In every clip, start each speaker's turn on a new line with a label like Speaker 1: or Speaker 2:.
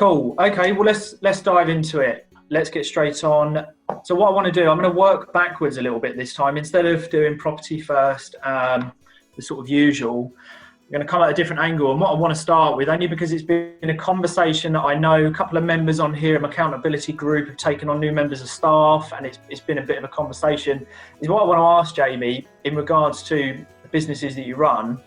Speaker 1: Cool. Okay, well, let's dive into it. Let's get straight on. So what I want to do, I'm going to work backwards a little bit this time. Instead of doing property first, the sort of usual, I'm going to come at a different angle. And what I want to start with, only because it's been a conversation that I know a couple of members on here, my accountability group, have taken on new members of staff, and it's been a bit of a conversation, is what I want to ask Jamie in regards to the businesses that you run.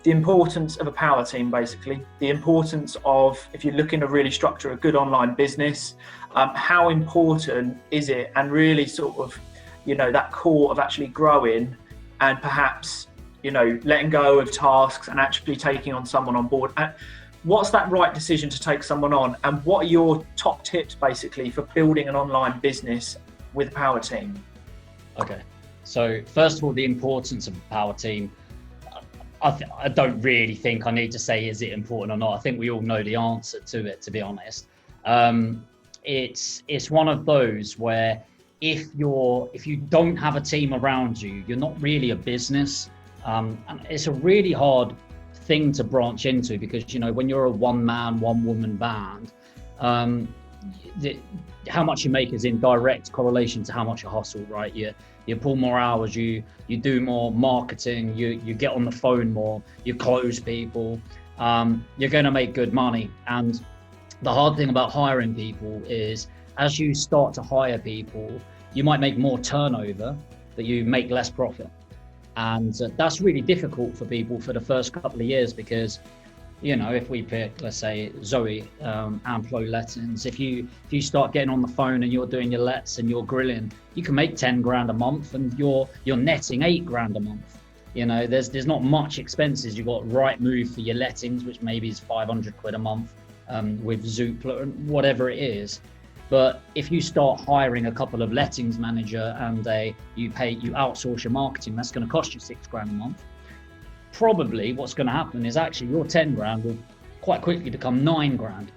Speaker 1: The importance of a power team, basically. The importance of, if you're looking to really structure a good online business, how important is it? And really sort of, that core of actually growing and perhaps, letting go of tasks and actually taking on someone on board. And what's that right decision to take someone on? And what are your top tips, basically, for building an online business with a power team?
Speaker 2: Okay. So first of all, the importance of a power team. I don't really think I need to say, is it important or not? I think we all know the answer to it, to be honest. It's one of those where if you don't have a team around you, you're not really a business. And it's a really hard thing to branch into because, when you're a one-man, one-woman band, how much you make is in direct correlation to how much you hustle, right? You pull more hours, you do more marketing, you get on the phone more, you close people, you're going to make good money. And the hard thing about hiring people is as you start to hire people, you might make more turnover, but you make less profit. And that's really difficult for people for the first couple of years because, if we pick, let's say, Zoe, Amplo Lettings, if you start getting on the phone and you're doing your lets and you're grilling, you can make 10 grand a month and you're netting 8 grand a month. There's not much expenses. You've got Rightmove for your lettings, which maybe is 500 quid a month, with Zoopla, whatever it is. But if you start hiring a couple of lettings manager and you outsource your marketing, that's going to cost you 6 grand a month. Probably what's going to happen is actually your 10 grand will quite quickly become 9 grand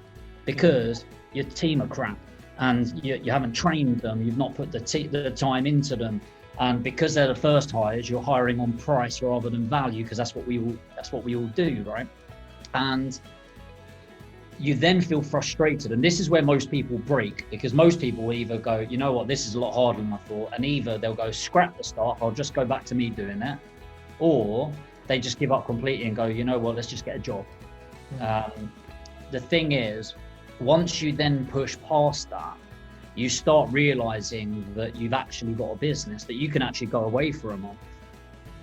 Speaker 2: because your team are crap and you haven't trained them, you've not put the time into them, and because they're the first hires, you're hiring on price rather than value because that's what we all do, right? And you then feel frustrated, and this is where most people break because most people will either go, you know what, this is a lot harder than I thought, and either they'll go scrap the staff, I'll just go back to me doing it, or they just give up completely and go, you know what, let's just get a job. The thing is, once you then push past that, you start realizing that you've actually got a business that you can actually go away for a month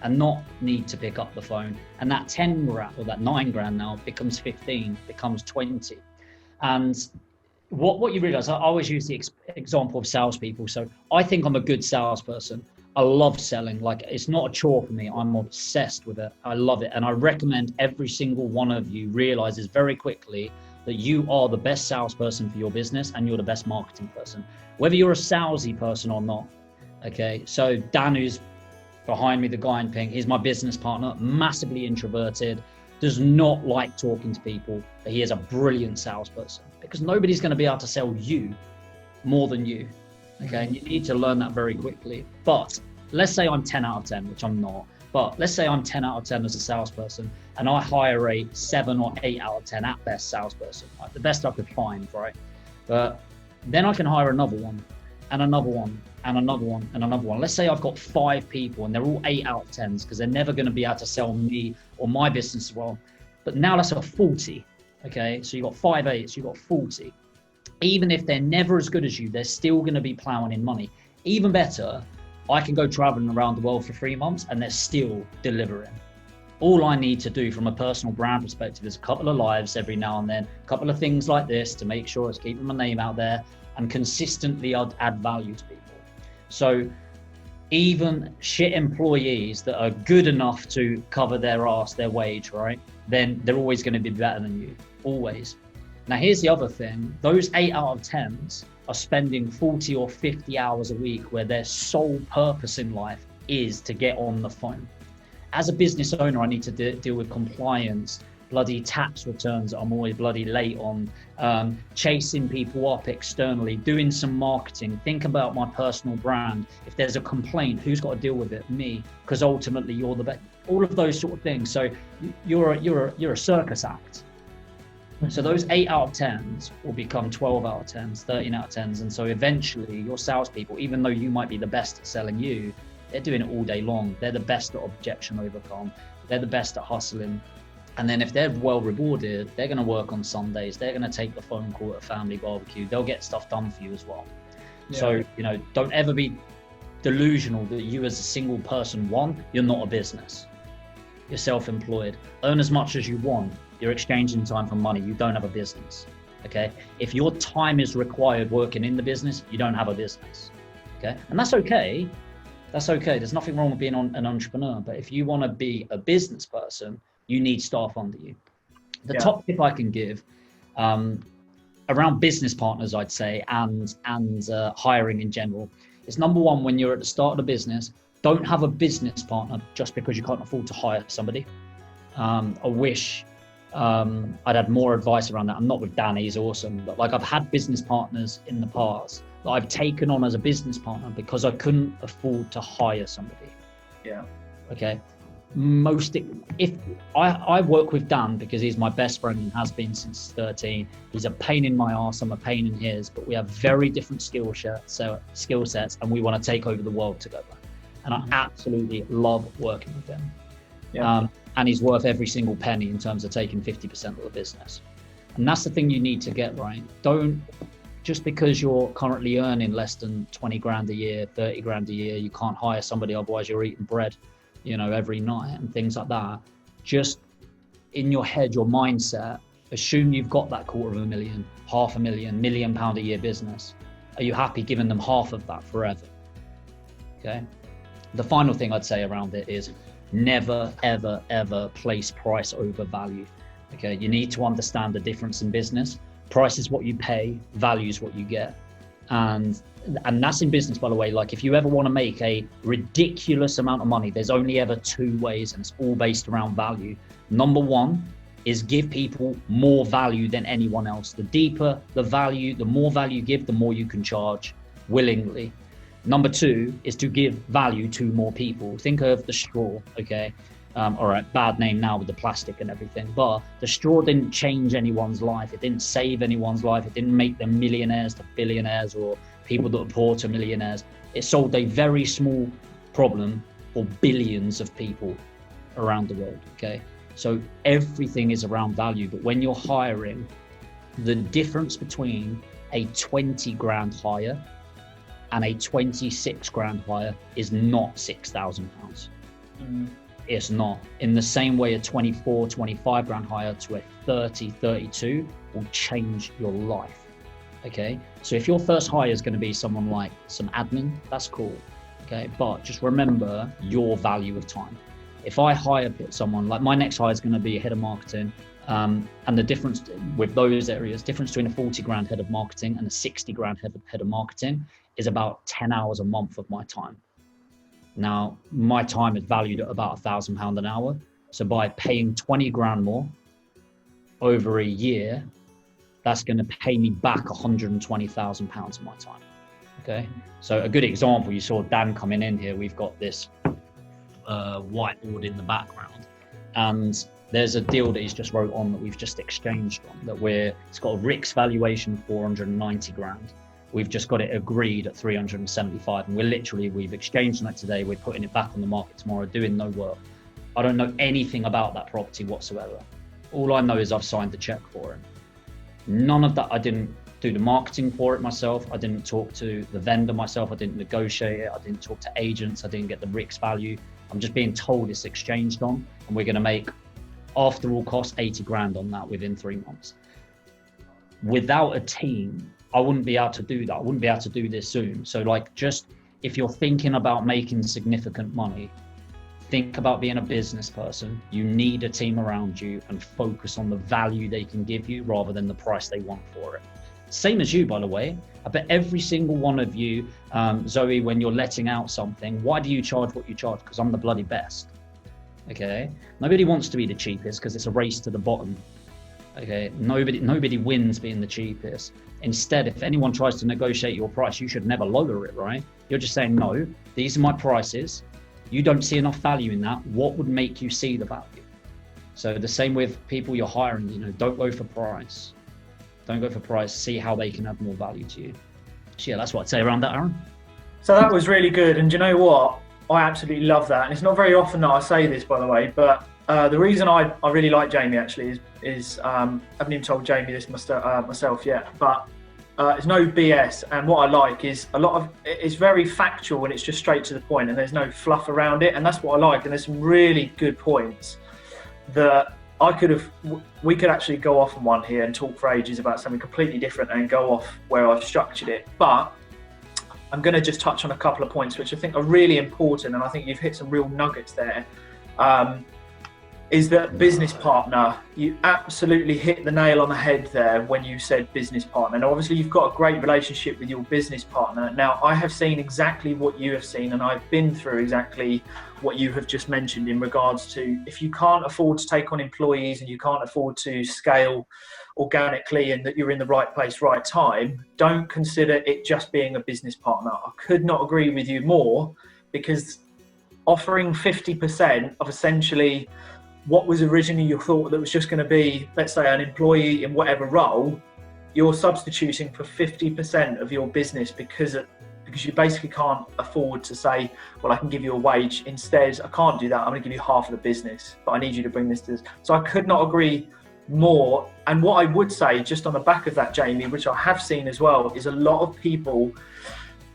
Speaker 2: and not need to pick up the phone. And that 10 grand or that 9 grand now becomes 15, becomes 20. And what you realize, I always use the example of salespeople. So I think I'm a good salesperson. I love selling. Like, it's not a chore for me. I'm obsessed with it. I love it. And I recommend every single one of you realizes very quickly that you are the best salesperson for your business and you're the best marketing person, whether you're a salesy person or not. Okay. So Dan, who's behind me, the guy in pink, he's my business partner, massively introverted, does not like talking to people, but he is a brilliant salesperson because nobody's going to be able to sell you more than you. Okay, and you need to learn that very quickly. But let's say I'm 10 out of 10, which I'm not, but let's say I'm 10 out of 10 as a salesperson and I hire a 7 or 8 out of 10 at best salesperson, like the best I could find, right? But then I can hire another one and another one and another one and another one. Let's say I've got 5 people and they're all 8 out of 10s because they're never going to be able to sell me or my business as well. But now that's a 40, okay? So you've got 5 8s, you've got 40. Even if they're never as good as you, they're still going to be plowing in money. Even better, I can go traveling around the world for 3 months and they're still delivering. All I need to do from a personal brand perspective is a couple of lives every now and then, a couple of things like this to make sure it's keeping my name out there and consistently add value to people. So even shit employees that are good enough to cover their wage, right? Then they're always going to be better than you, always. Now, here's the other thing. Those 8 out of 10s are spending 40 or 50 hours a week where their sole purpose in life is to get on the phone. As a business owner, I need to deal with compliance, bloody tax returns that I'm always bloody late on, chasing people up externally, doing some marketing, think about my personal brand. If there's a complaint, who's got to deal with it? Me, because ultimately you're the best. All of those sort of things. So you're a circus act. So those 8 out of 10s will become 12 out of 10s, 13 out of 10s. And so eventually your salespeople, even though you might be the best at selling you, they're doing it all day long. They're the best at objection overcome. They're the best at hustling. And then if they're well rewarded, they're going to work on Sundays. They're going to take the phone call at a family barbecue. They'll get stuff done for you as well. Yeah. So, don't ever be delusional that you as a single person, you're not a business. You're self-employed. Earn as much as you want. You're exchanging time for money. You don't have a business. Okay. If your time is required working in the business, you don't have a business. Okay. And that's okay. That's okay. There's nothing wrong with being an entrepreneur. But if you want to be a business person, you need staff under you. The top tip I can give around business partners, I'd say, and hiring in general, is number one, when you're at the start of the business, don't have a business partner just because you can't afford to hire somebody. I wish I'd had more advice around that. I'm not with Danny, he's awesome, but like I've had business partners in the past that I've taken on as a business partner because I couldn't afford to hire somebody.
Speaker 1: Yeah.
Speaker 2: Okay. If I work with Dan because he's my best friend and has been since 13. He's a pain in my ass, I'm a pain in his, but we have very different skill sets and we want to take over the world together. And I absolutely love working with him. Yeah. And he's worth every single penny in terms of taking 50% of the business. And that's the thing you need to get right. Don't, just because you're currently earning less than 20 grand a year, 30 grand a year, you can't hire somebody, otherwise you're eating bread, every night and things like that. Just in your head, your mindset, assume you've got that $250,000, £500,000, £1 million a year business. Are you happy giving them half of that forever? Okay. The final thing I'd say around it is never, ever, ever place price over value. Okay. You need to understand the difference in business. Price is what you pay, value is what you get. And that's in business, by the way. Like if you ever want to make a ridiculous amount of money, there's only ever two ways, and it's all based around value. Number one is give people more value than anyone else. The deeper the value, the more value you give, the more you can charge willingly. Number two is to give value to more people. Think of the straw, okay? All right, bad name now with the plastic and everything, but the straw didn't change anyone's life. It didn't save anyone's life. It didn't make them millionaires to billionaires or people that are poor to millionaires. It solved a very small problem for billions of people around the world, okay? So everything is around value, but when you're hiring, the difference between a 20 grand hire and a 26 grand hire is not £6,000. It's not. In the same way, a 24, 25 grand hire to a 30, 32 will change your life. Okay. So if your first hire is going to be someone like some admin, that's cool. Okay. But just remember your value of time. If I hire someone, like my next hire is going to be a head of marketing. And the difference with those areas, difference between a 40 grand head of marketing and a 60 grand head of marketing is about 10 hours a month of my time. Now, my time is valued at about £1,000 an hour. So by paying 20 grand more over a year, that's going to pay me back £120,000 of my time. Okay. So a good example, you saw Dan coming in here. We've got this whiteboard in the background, and there's a deal that he's just wrote on that we've just exchanged on that it's got a RICS valuation of 490 grand. We've just got it agreed at 375, and we've exchanged on it today. We're putting it back on the market tomorrow, doing no work. I don't know anything about that property whatsoever. All I know is I've signed the check for it. None of that, I didn't do the marketing for it myself. I didn't talk to the vendor myself. I didn't negotiate it. I didn't talk to agents. I didn't get the RICS value. I'm just being told it's exchanged on, and we're going to make, after all costs, 80 grand on that within 3 months. Without a team, I wouldn't be able to do that. I wouldn't be able to do this soon. So just if you're thinking about making significant money, think about being a business person. You need a team around you and focus on the value they can give you rather than the price they want for it. Same as you, by the way. I bet every single one of you, Zoe, when you're letting out something, why do you charge what you charge? Because I'm the bloody best. Okay. Nobody wants to be the cheapest because it's a race to the bottom. Okay. Nobody wins being the cheapest. Instead, if anyone tries to negotiate your price, you should never lower it, right? You're just saying, no, these are my prices. You don't see enough value in that. What would make you see the value? So the same with people you're hiring, you know, don't go for price. Don't go for price, see how they can add more value to you. So yeah, that's what I'd say around that, Aaron.
Speaker 1: So that was really good. And do you know what? I absolutely love that. And it's not very often that I say this, by the way, but the reason I really like Jamie actually is I haven't even told Jamie this myself yet, but it's no BS. And what I like is a lot of it's very factual and it's just straight to the point and there's no fluff around it. And that's what I like. And there's some really good points that we could actually go off on one here and talk for ages about something completely different and go off where I've structured it. But I'm going to just touch on a couple of points which I think are really important, and I think you've hit some real nuggets there. Is that business partner? You absolutely hit the nail on the head there when you said business partner. Now, obviously, you've got a great relationship with your business partner. Now, I have seen exactly what you have seen, and I've been through exactly what you have just mentioned in regards to if you can't afford to take on employees and you can't afford to scale organically and that you're in the right place, right time, don't consider it just being a business partner. I could not agree with you more, because offering 50% of essentially what was originally you thought that was just going to be, let's say, an employee in whatever role, you're substituting for 50% of your business because you basically can't afford to say, well, I can give you a wage. Instead, I can't do that. I'm going to give you half of the business, but I need you to bring this to this. So I could not agree more. And what I would say, just on the back of that, Jamie, which I have seen as well, is a lot of people,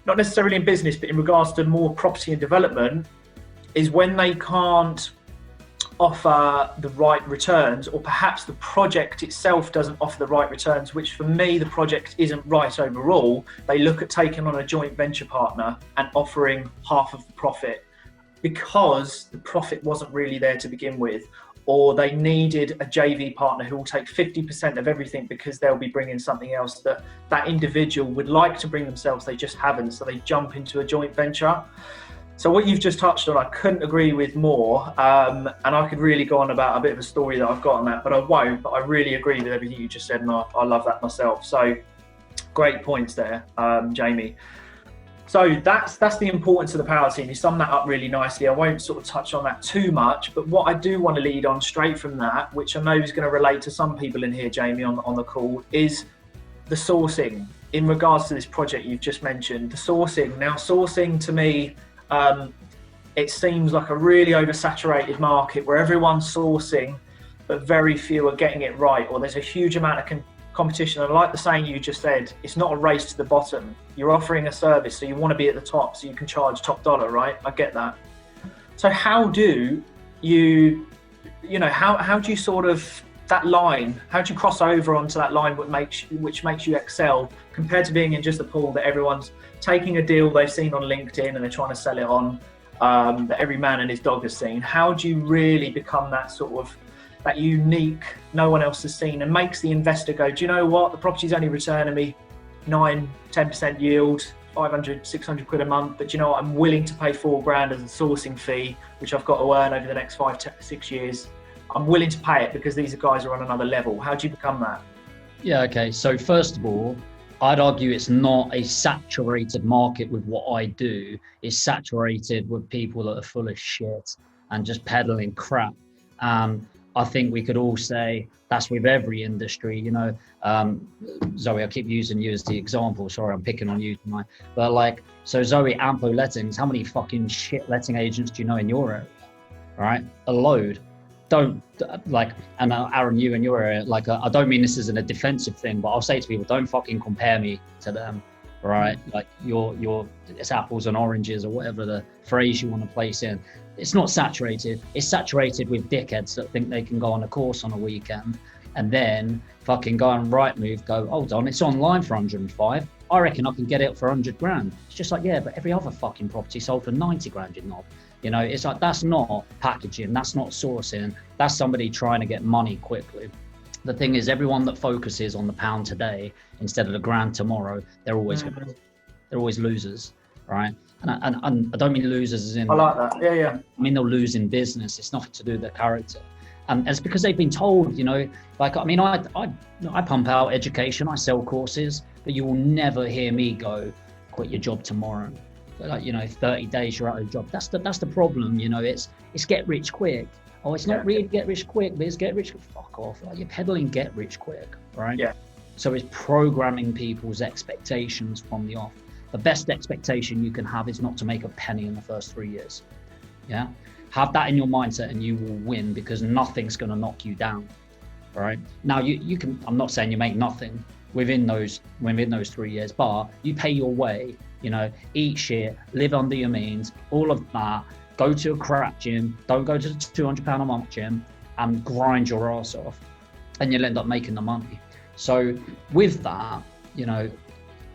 Speaker 1: not necessarily in business, but in regards to more property and development, is when they can't offer the right returns, or perhaps the project itself doesn't offer the right returns, which for me the project isn't right overall, they look at taking on a joint venture partner and offering half of the profit because the profit wasn't really there to begin with, or they needed a JV partner who will take 50% of everything because they'll be bringing something else that individual would like to bring themselves, they just haven't, so they jump into a joint venture. So what you've just touched on, I couldn't agree with more, and I could really go on about a bit of a story that I've got on that, but I won't. But I really agree with everything you just said, and I love that myself. So great points there, Jamie. So that's the importance of the power team. You summed that up really nicely. I won't sort of touch on that too much, but what I do want to lead on straight from that, which I know is going to relate to some people in here, Jamie, on the call, is the sourcing. In regards to this project you've just mentioned, the sourcing. Now, sourcing to me, it seems like a really oversaturated market where everyone's sourcing, but very few are getting it right, or there's a huge amount of competition. And like the saying you just said, it's not a race to the bottom. You're offering a service, so you want to be at the top so you can charge top dollar, right? I get that. So how do you how do you sort of, that line, how do you cross over onto that line which makes you excel compared to being in just a pool that everyone's taking a deal they've seen on LinkedIn and they're trying to sell it on, that every man and his dog has seen? How do you really become that sort of, that unique, no one else has seen, and makes the investor go, do you know what, the property's only returning me 9-10% yield, 500-600 quid a month, but do you know what, I'm willing to pay $4,000 as a sourcing fee, which I've got to earn over the next 5-6 years. I'm willing to pay it because these guys are on another level. How do you become that?
Speaker 2: Yeah, okay. So first of all, I'd argue it's not a saturated market with what I do. It's saturated with people that are full of shit and just peddling crap. I think we could all say that's with every industry, you know. Zoe, I keep using you as the example. Sorry, I'm picking on you tonight. But like, so Zoe, Ampo Lettings, how many fucking shit letting agents do you know in your area? All right, a load. Don't like, and Aaron, you in your area, like, I don't mean this isn't a defensive thing, but I'll say to people, don't fucking compare me to them, right? Like it's apples and oranges or whatever the phrase you want to place in. It's not saturated. It's saturated with dickheads that think they can go on a course on a weekend and then fucking go on Rightmove, go, hold on, it's online for 105. I reckon I can get it for 100 grand. It's just like, yeah, but every other fucking property sold for 90 grand, you knob. You know, it's like, that's not packaging, that's not sourcing, that's somebody trying to get money quickly. The thing is, everyone that focuses on the pound today instead of the grand tomorrow, they're always losers, right? And I don't mean losers as in,
Speaker 1: I like that, yeah.
Speaker 2: I mean, they'll lose in business. It's nothing to do with their character. And it's because they've been told, you know, like, I mean, I pump out education, I sell courses, but you will never hear me go, quit your job tomorrow. Like, you know, 30 days you're out of a job. That's the problem, you know. It's get rich quick. Oh, it's not really get rich quick, but it's get rich. Fuck off. Like, you're peddling get rich quick, right?
Speaker 1: Yeah.
Speaker 2: So it's programming people's expectations from the off. The best expectation you can have is not to make a penny in the first 3 years. Yeah. Have that in your mindset and you will win, because nothing's going to knock you down. All right. Now you can, I'm not saying you make nothing within those 3 years, but you pay your way, you know, eat shit, live under your means, all of that. Go to a crap gym, don't go to the £200 a month gym, and grind your ass off, and you'll end up making the money. So with that, you know,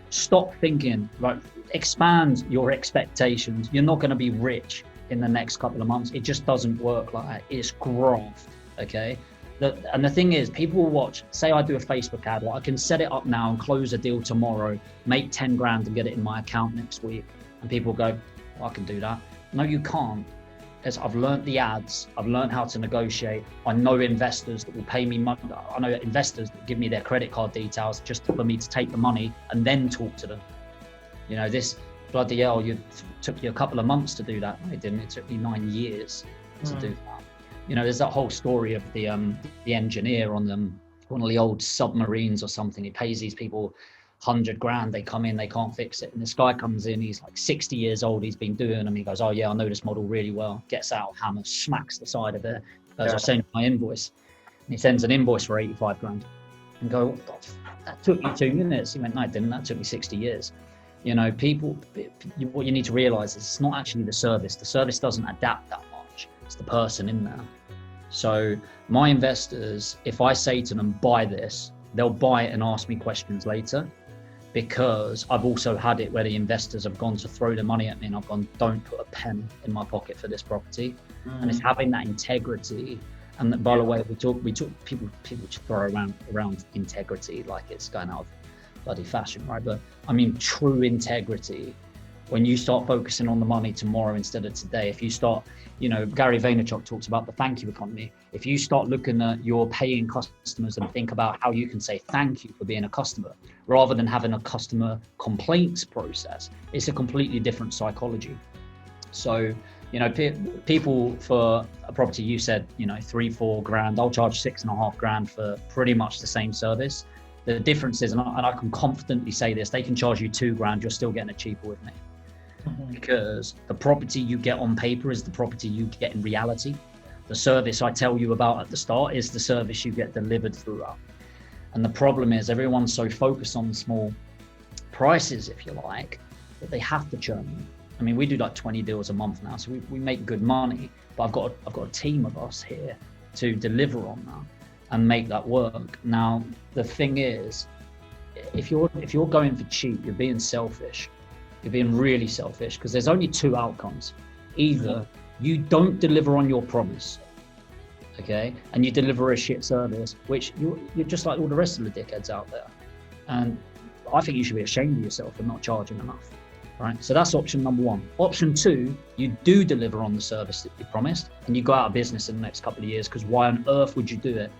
Speaker 2: stop thinking, like, expand your expectations. You're not going to be rich in the next couple of months. It just doesn't work like that. It's graft, okay? And the thing is, people will watch, say I do a Facebook ad, like I can set it up now and close a deal tomorrow, make 10 grand and get it in my account next week. And people go, well, I can do that. No, you can't. As I've learned the ads, I've learned how to negotiate. I know investors that will pay me money. I know investors that give me their credit card details just for me to take the money and then talk to them. You know, this bloody hell, took you a couple of months to do that. It didn't. It took me 9 years to do that. You know, there's that whole story of the engineer on one of the old submarines or something. He pays these people 100 grand, they come in, they can't fix it, and this guy comes in, he's like 60 years old, he's been doing them, he goes, oh yeah, I know this model really well, gets out a hammer, smacks the side of it, goes, I'll send you my invoice, and he sends an invoice for 85 grand, and go, that took you 2 minutes. He went, no it didn't, that took me 60 years. You know, people, what you need to realize is it's not actually the service doesn't adapt that much, it's the person in there. So my investors, if I say to them, buy this, they'll buy it and ask me questions later. Because I've also had it where the investors have gone to throw the money at me and I've gone, don't put a pen in my pocket for this property. And it's having that integrity. And by the way, we talk people just throw around integrity like it's going out of bloody fashion, right? But I mean true integrity. When you start focusing on the money tomorrow instead of today, if you start, you know, Gary Vaynerchuk talks about the thank you economy. If you start looking at your paying customers and think about how you can say thank you for being a customer, rather than having a customer complaints process, it's a completely different psychology. So, you know, people for a property, you said, you know, 3-4 grand, I'll charge 6.5 grand for pretty much the same service. The difference is, and I can confidently say this, they can charge you 2 grand, you're still getting it cheaper with me. Because the property you get on paper is the property you get in reality. The service I tell you about at the start is the service you get delivered throughout. And the problem is everyone's so focused on the small prices, if you like, that they have to churn them. I mean, we do like 20 deals a month now, so we make good money, but I've got a team of us here to deliver on that and make that work. Now, the thing is, if you're going for cheap, you're being selfish. You're being really selfish, because there's only 2 outcomes. Either you don't deliver on your promise, okay, and you deliver a shit service, which you're just like all the rest of the dickheads out there. And I think you should be ashamed of yourself for not charging enough, right? So that's option number 1. Option 2, you do deliver on the service that you promised and you go out of business in the next couple of years, because why on earth would you do it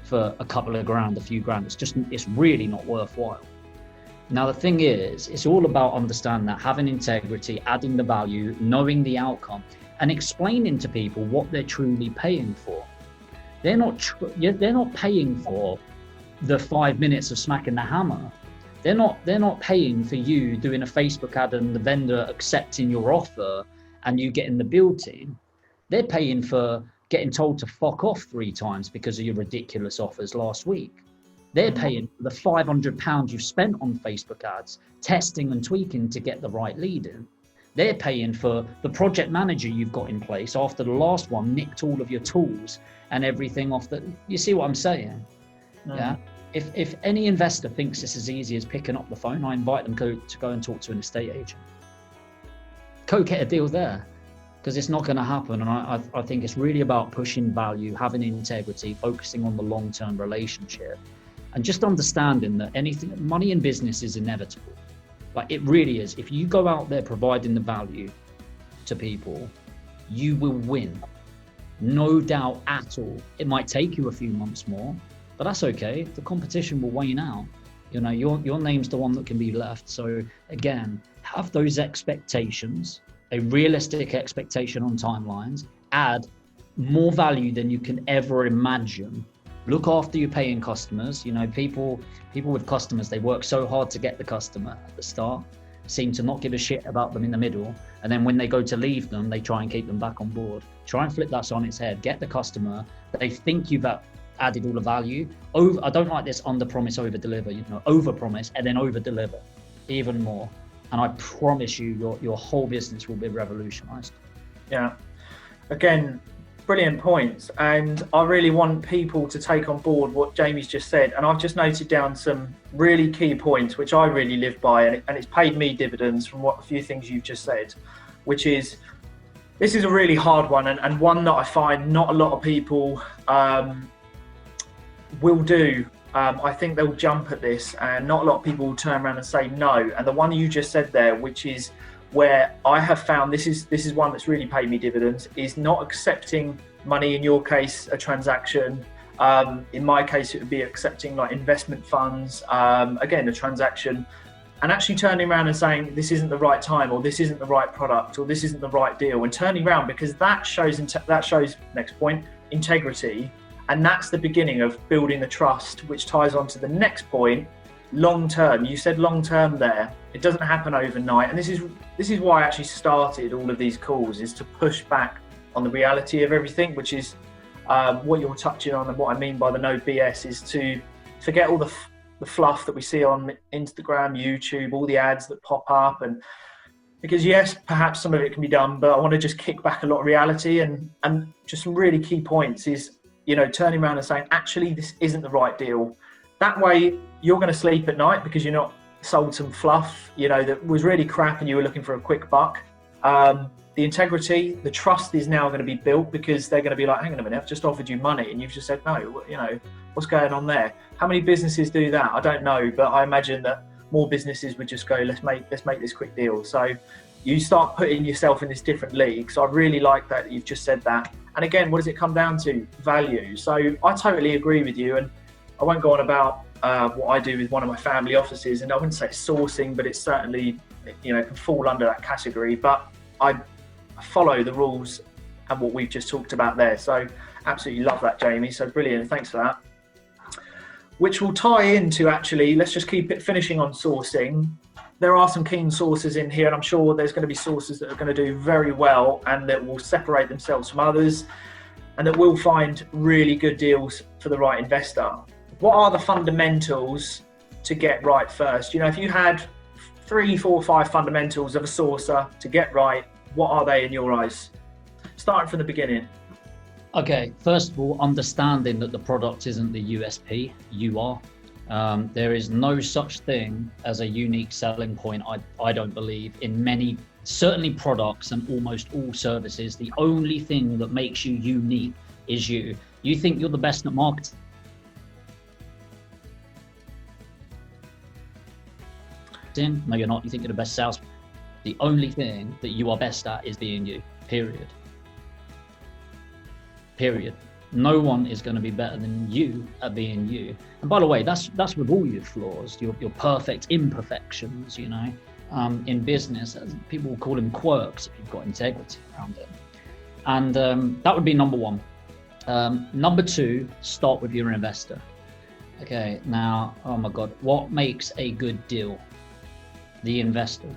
Speaker 2: for a couple of grand, a few grand? It's really not worthwhile. Now, the thing is, it's all about understanding that, having integrity, adding the value, knowing the outcome, and explaining to people what they're truly paying for. They're not paying for the 5 minutes of smacking the hammer. They're not paying for you doing a Facebook ad and the vendor accepting your offer and you getting the build team. They're paying for getting told to fuck off 3 times because of your ridiculous offers last week. They're paying for the £500 you've spent on Facebook ads, testing and tweaking to get the right lead in. They're paying for the project manager you've got in place after the last one nicked all of your tools and everything off the, you see what I'm saying? Yeah. If any investor thinks it's as easy as picking up the phone, I invite them to go and talk to an estate agent. Go get a deal there, because it's not going to happen. And I think it's really about pushing value, having integrity, focusing on the long-term relationship. And just understanding that money in business is inevitable. Like, it really is. If you go out there providing the value to people, you will win. No doubt at all. It might take you a few months more, but that's okay. The competition will wane out. You know, your name's the one that can be left. So again, have those expectations, a realistic expectation on timelines, add more value than you can ever imagine. Look after your paying customers. You know, people with customers, they work so hard to get the customer at the start, seem to not give a shit about them in the middle, and then when they go to leave them, they try and keep them back on board. Try and flip that on its head. Get the customer. They think you've added all the value. I don't like this under promise, over deliver. You know, over promise and then over deliver even more. And I promise you, your whole business will be revolutionized.
Speaker 1: Yeah. Again, brilliant points. And I really want people to take on board what Jamie's just said. And I've just noted down some really key points, which I really live by. And it's paid me dividends from a few things you've just said, which is, this is a really hard one, and one that I find not a lot of people will do. I think they'll jump at this, and not a lot of people will turn around and say no. And the one you just said there, which is where I have found this is one that's really paid me dividends, is not accepting money. In your case, a transaction. In my case, it would be accepting like investment funds, again, a transaction, and actually turning around and saying this isn't the right time, or this isn't the right product, or this isn't the right deal, and turning around, because that shows next point, integrity. And that's the beginning of building the trust, which ties on to the next point, long term. You said long term there. It doesn't happen overnight. And this is why I actually started all of these calls, is to push back on the reality of everything, which is what you're touching on. And what I mean by the no BS is to forget all the fluff that we see on Instagram, YouTube, all the ads that pop up. And because yes, perhaps some of it can be done, but I want to just kick back a lot of reality, and just some really key points is, you know, turning around and saying, actually, this isn't the right deal. That way you're going to sleep at night, because you're not sold some fluff, you know, that was really crap and you were looking for a quick buck. The integrity, the trust is now going to be built, because they're going to be like, hang on a minute, I've just offered you money and you've just said no. You know, what's going on there? How many businesses do that? I don't know, but I imagine that more businesses would just go, let's make this quick deal. So you start putting yourself in this different league. So I really like that you've just said that. And again, what does it come down to? Value. So I totally agree with you, and I won't go on about what I do with one of my family offices, and I wouldn't say sourcing, but it's certainly, you know, can fall under that category. But I follow the rules and what we've just talked about there. So absolutely love that, Jamie. So brilliant. Thanks for that. Which will tie into, actually, let's just keep it finishing on sourcing. There are some keen sources in here, and I'm sure there's going to be sources that are going to do very well and that will separate themselves from others, and that will find really good deals for the right investor. What are the fundamentals to get right first? You know, if you had 3, 4, 5 fundamentals of a sourcer to get right, what are they in your eyes? Starting from the beginning.
Speaker 2: Okay, first of all, understanding that the product isn't the USP, you are. There is no such thing as a unique selling point, I don't believe, in many, certainly products and almost all services. The only thing that makes you unique is you. You think you're the best at marketing. No, you're not. You think you're the best sales. The only thing that you are best at is being you, period. Period. No one is going to be better than you at being you. And by the way, that's with all your flaws, your perfect imperfections, you know. In business, people will call them quirks if you've got integrity around it. And that would be number one. Number two, start with your investor. Okay, now, oh my God, what makes a good deal? The investor.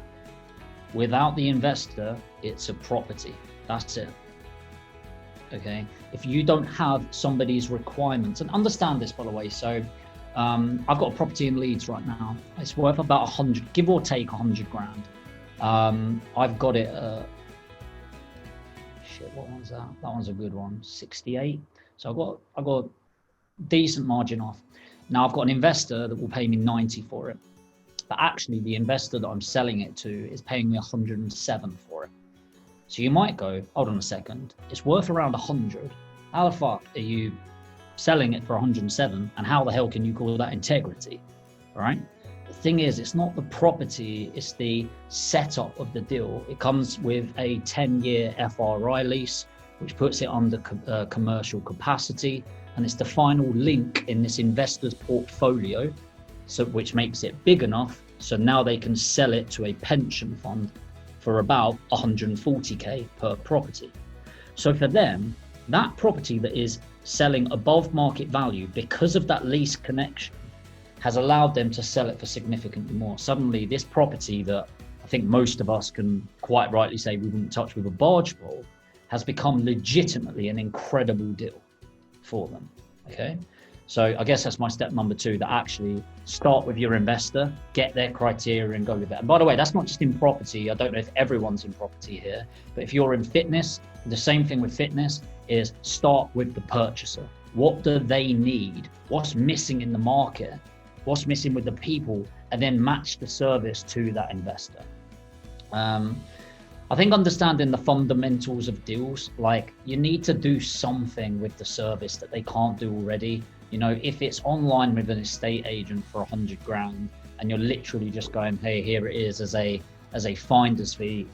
Speaker 2: Without the investor, it's a property. That's it. Okay, if you don't have somebody's requirements, and understand this, by the way, so I've got a property in Leeds right now. It's worth about 100, give or take 100 grand. I've got it, shit, what one's that? That one's a good one, 68. So I've got a decent margin off. Now I've got an investor that will pay me 90 for it. But actually the investor that I'm selling it to is paying me 107 for it. So you might go, hold on a second, it's worth around 100. How the fuck are you selling it for 107? And how the hell can you call that integrity? All right. The thing is, it's not the property, it's the setup of the deal. It comes with a 10-year FRI lease, which puts it under commercial capacity. And it's the final link in this investor's portfolio, so which makes it big enough so now they can sell it to a pension fund for about 140k per property. So for them, that property that is selling above market value because of that lease connection has allowed them to sell it for significantly more. Suddenly this property that I think most of us can quite rightly say we wouldn't touch with a barge pole has become legitimately an incredible deal for them. Okay, so I guess that's my step number 2, that actually start with your investor, get their criteria and go with it. And by the way, that's not just in property. I don't know if everyone's in property here, but if you're in fitness, the same thing with fitness is start with the purchaser. What do they need? What's missing in the market? What's missing with the people? And then match the service to that investor. I think understanding the fundamentals of deals, like you need to do something with the service that they can't do already. You know, if it's online with an estate agent for 100 grand and you're literally just going, hey, here it is as a finder's fee,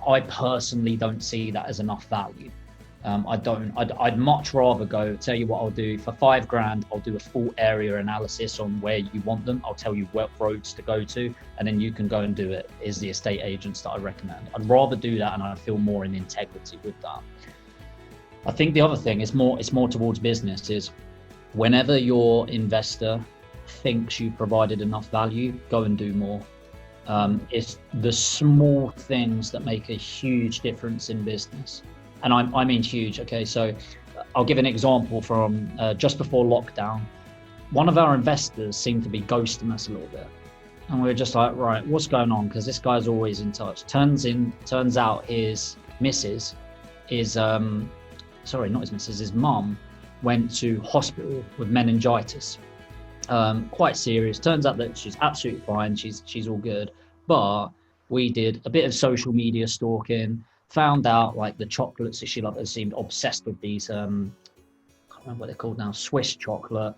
Speaker 2: I personally don't see that as enough value. I'd much rather go, tell you what I'll do, for 5 grand, I'll do a full area analysis on where you want them. I'll tell you what roads to go to, and then you can go and do it, is the estate agents that I recommend. I'd rather do that, and I feel more in integrity with that. I think the other thing is it's more towards business, is whenever your investor thinks you've provided enough value, go and do more. It's the small things that make a huge difference in business. And I mean huge. Okay, so I'll give an example from just before lockdown. One of our investors seemed to be ghosting us a little bit, and we were just like, right, what's going on? Because this guy's always in touch. Turns out his missus his mum went to hospital with meningitis. Quite serious. Turns out that she's absolutely fine. She's all good. But we did a bit of social media stalking. Found out like the chocolates that she loved, seemed obsessed with these, I can't remember what they're called now, Swiss chocolate,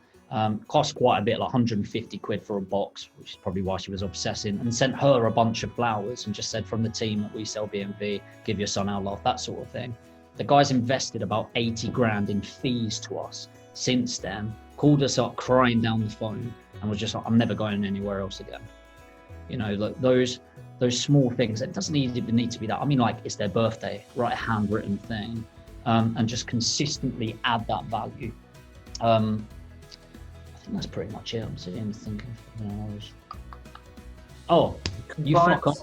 Speaker 2: cost quite a bit, like 150 quid for a box, which is probably why she was obsessing, and sent her a bunch of flowers and just said, from the team that we sell BMV, give your son our love, that sort of thing. The guy's invested about 80 grand in fees to us since then, called us up crying down the phone and was just like, I'm never going anywhere else again. You know, like those small things. It doesn't even need to be that. I mean, like, it's their birthday, write a handwritten thing, and just consistently add that value. I think that's pretty much it. I'm sitting and thinking. Oh, you fuck up.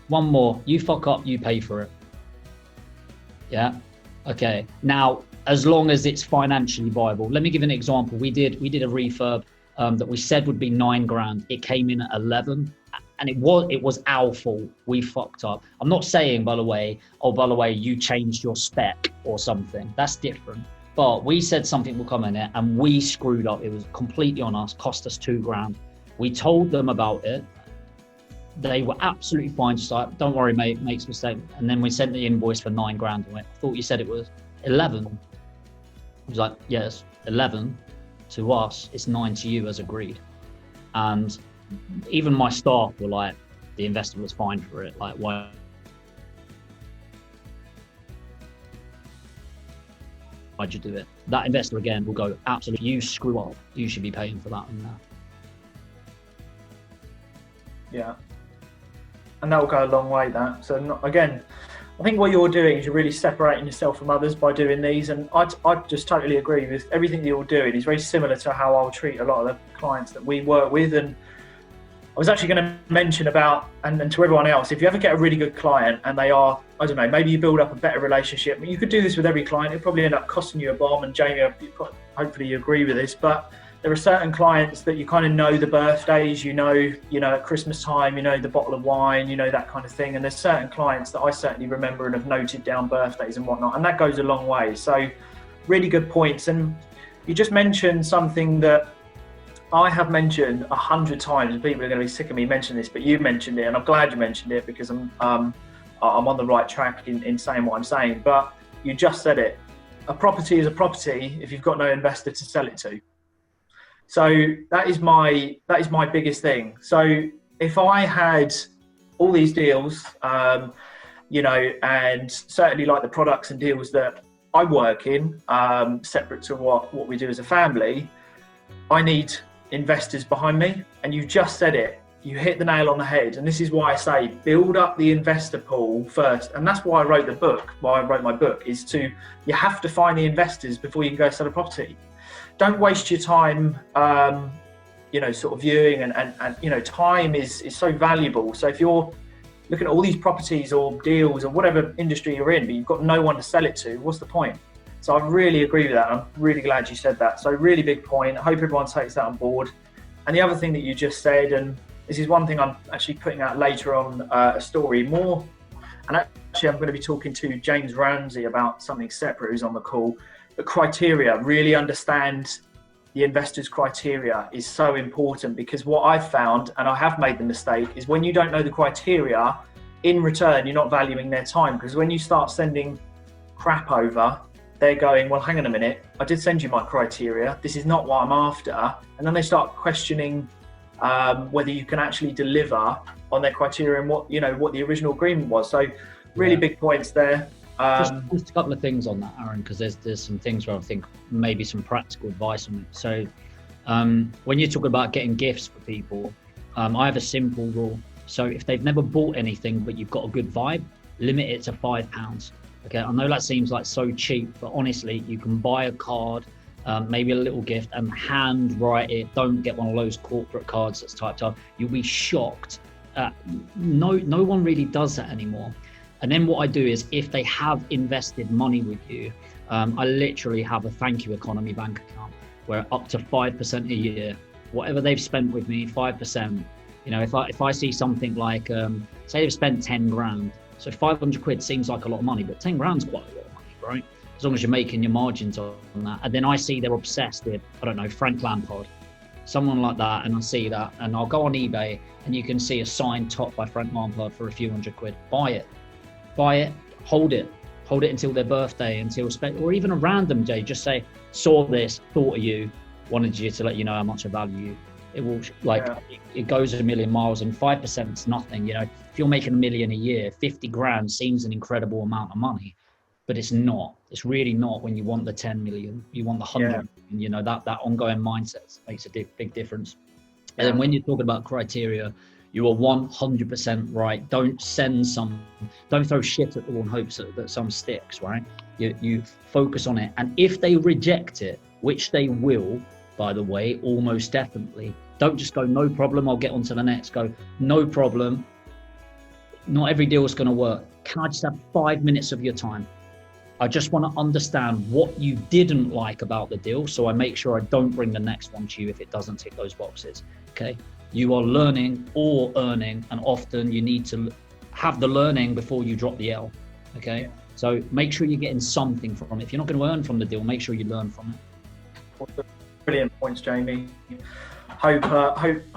Speaker 2: One more. You fuck up, you pay for it. Yeah. Okay. Now, as long as it's financially viable. Let me give an example. We did a refurb that we said would be 9 grand. It came in at 11. And it was our fault. We fucked up. I'm not saying, by the way, you changed your spec or something. That's different. But we said something will come in it and we screwed up. It was completely on us, cost us 2 grand. We told them about it. They were absolutely fine. Just like, don't worry, mate, makes a mistake. And then we sent the invoice for 9 grand. And went, I thought you said it was 11. I was like, yes, 11 to us. It's 9 to you as agreed. And even my staff were like, the investor was fine for it. Like, why'd you do it? That investor again will go, absolutely, you screw up. You should be paying for that and that.
Speaker 1: Yeah. And that will go a long way, that. So again, I think what you're doing is you're really separating yourself from others by doing these. And I just totally agree with everything that you're doing. Is very similar to how I'll treat a lot of the clients that we work with. And I was actually going to mention about, and to everyone else, if you ever get a really good client and they are, I don't know, maybe you build up a better relationship. You could do this with every client. It'll probably end up costing you a bomb. And Jamie, hopefully you agree with this, but there are certain clients that you kind of know the birthdays, you know, at Christmas time, you know, the bottle of wine, you know, that kind of thing. And there's certain clients that I certainly remember and have noted down birthdays and whatnot. And that goes a long way. So really good points. And you just mentioned something that I have mentioned 100 times, and people are going to be sick of me mentioning this, but you mentioned it, and I'm glad you mentioned it because I'm on the right track in saying what I'm saying. But you just said it. A property is a property if you've got no investor to sell it to. So that is my biggest thing. So if I had all these deals, you know, and certainly like the products and deals that I work in, separate to what we do as a family, I need investors behind me. And you just said it. you hit the nail on the head. And this is why I say build up the investor pool first. And that's why I wrote the book, why I wrote my book, is you have to find the investors before you can go sell a property. Don't waste your time, sort of viewing and time is so valuable. So if you're looking at all these properties or deals or whatever industry you're in, but you've got no one to sell it to, what's the point? So I really agree with that. I'm really glad you said that. So really big point. I hope everyone takes that on board. And the other thing that you just said, and this is one thing I'm actually putting out later on a story more, and actually I'm going to be talking to James Ramsey about something separate who's on the call. The criteria, really understand the investor's criteria is so important, because what I've found, and I have made the mistake, is when you don't know the criteria, in return, you're not valuing their time. Because when you start sending crap over, they're going, well, hang on a minute, I did send you my criteria. This is not what I'm after. And then they start questioning whether you can actually deliver on their criteria and what the original agreement was. So really big points there.
Speaker 2: Just a couple of things on that, Aaron, because there's some things where I think maybe some practical advice on it. So when you're talking about getting gifts for people, I have a simple rule. So if they've never bought anything but you've got a good vibe, limit it to £5. Okay, I know that seems like so cheap, but honestly, you can buy a card, maybe a little gift, and hand write it. Don't get one of those corporate cards that's typed up. You'll be shocked. No one really does that anymore. And then what I do is, if they have invested money with you, I literally have a thank you economy bank account where up to 5% a year, whatever they've spent with me, 5%. If I see something like, say they've spent 10 grand, so 500 quid seems like a lot of money, but 10 grand's quite a lot of money, right? As long as you're making your margins on that. And then I see they're obsessed with, I don't know, Frank Lampard, someone like that, and I see that, and I'll go on eBay and you can see a signed top by Frank Lampard for a few hundred quid. Buy it, hold it until their birthday, or even a random day. Just say, saw this, thought of you, wanted you to let you know how much I value you. It will it goes a million miles, and 5% is nothing. If you're making $1 million a year, 50 grand seems an incredible amount of money, but it's not. It's really not when you want the 10 million. You want the 100 million. That ongoing mindset makes a big difference. And then when you're talking about criteria, you are 100% right. Don't throw shit at the wall and hope that some sticks, right? You focus on it. And if they reject it, which they will, by the way, almost definitely, don't just go, no problem, I'll get on to the next. Go, no problem. Not every deal is going to work. Can I just have 5 minutes of your time? I just want to understand what you didn't like about the deal, so I make sure I don't bring the next one to you if it doesn't tick those boxes. Okay? You are learning or earning, and often you need to have the learning before you drop the L. Okay? So make sure you're getting something from it. If you're not going to earn from the deal, make sure you learn from it.
Speaker 1: Brilliant points, Jamie. Hope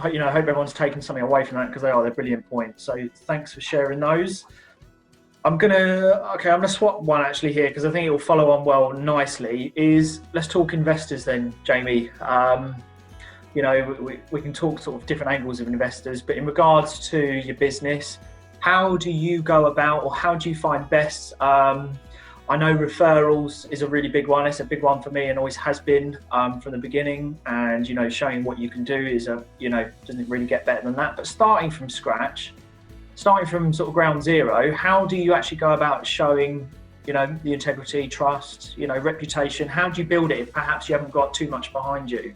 Speaker 1: everyone's taken something away from that, because they're brilliant points. So thanks for sharing those. I'm gonna swap one actually here, because I think it will follow on well nicely. Let's talk investors then, Jamie. We can talk sort of different angles of investors, but in regards to your business, how do you go about, or how do you find best? I know referrals is a really big one. It's a big one for me and always has been from the beginning. And, showing what you can do is, doesn't really get better than that. But starting from scratch, starting from sort of ground zero, how do you actually go about showing, the integrity, trust, reputation? How do you build it if perhaps you haven't got too much behind you?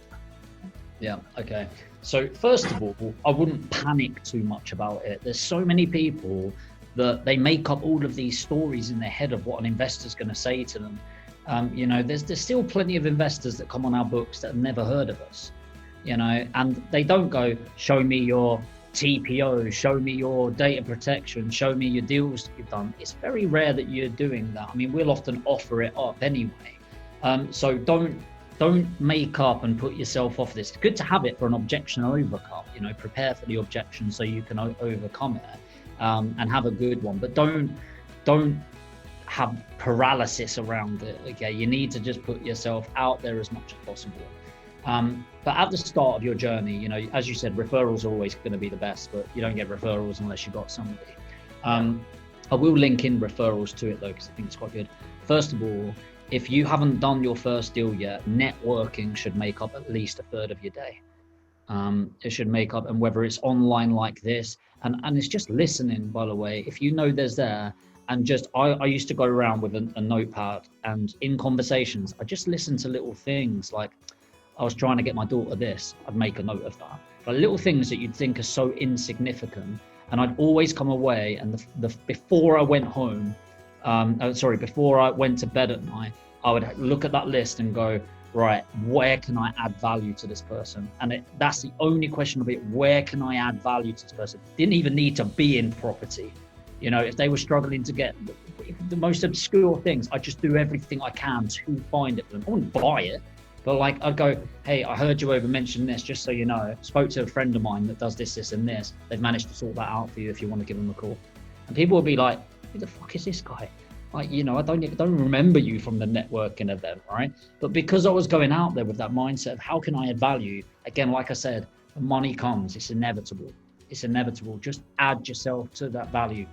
Speaker 2: Yeah, okay. So first of all, I wouldn't panic too much about it. There's so many people that they make up all of these stories in their head of what an investor's going to say to them. There's still plenty of investors that come on our books that have never heard of us, and they don't go, show me your TPO, show me your data protection, show me your deals that you've done. It's very rare that you're doing that. I mean, we'll often offer it up anyway. So don't make up and put yourself off this. It's good to have it for an objection overcome, prepare for the objection so you can overcome it. And have a good one, but don't have paralysis around it. Okay, you need to just put yourself out there as much as possible. But at the start of your journey, as you said, referrals are always going to be the best, but you don't get referrals unless you've got somebody. I will link in referrals to it though, because I think it's quite good. First of all, if you haven't done your first deal yet, networking should make up at least a third of your day. It should make up, and whether it's online like this, and it's just listening, by the way. If you know there's there, and just, I used to go around with a notepad, and in conversations, I just listened to little things like, I was trying to get my daughter this, I'd make a note of that. But little things that you'd think are so insignificant. And I'd always come away, and before I went home, before I went to bed at night, I would look at that list and go, right, where can I add value to this person? And that's the only question of it. Where can I add value to this person? Didn't even need to be in property. You know, if they were struggling to get the most obscure things, I just do everything I can to find it for them. I wouldn't buy it, but like I'd go, hey, I heard you over mention this, just so you know. Spoke to a friend of mine that does this, this, and this. They've managed to sort that out for you if you want to give them a call. And people will be like, who the fuck is this guy? Like, you know, I don't remember you from the networking event, right? But because I was going out there with that mindset of how can I add value, again, like I said, the money comes, it's inevitable. It's inevitable. Just add yourself to that value.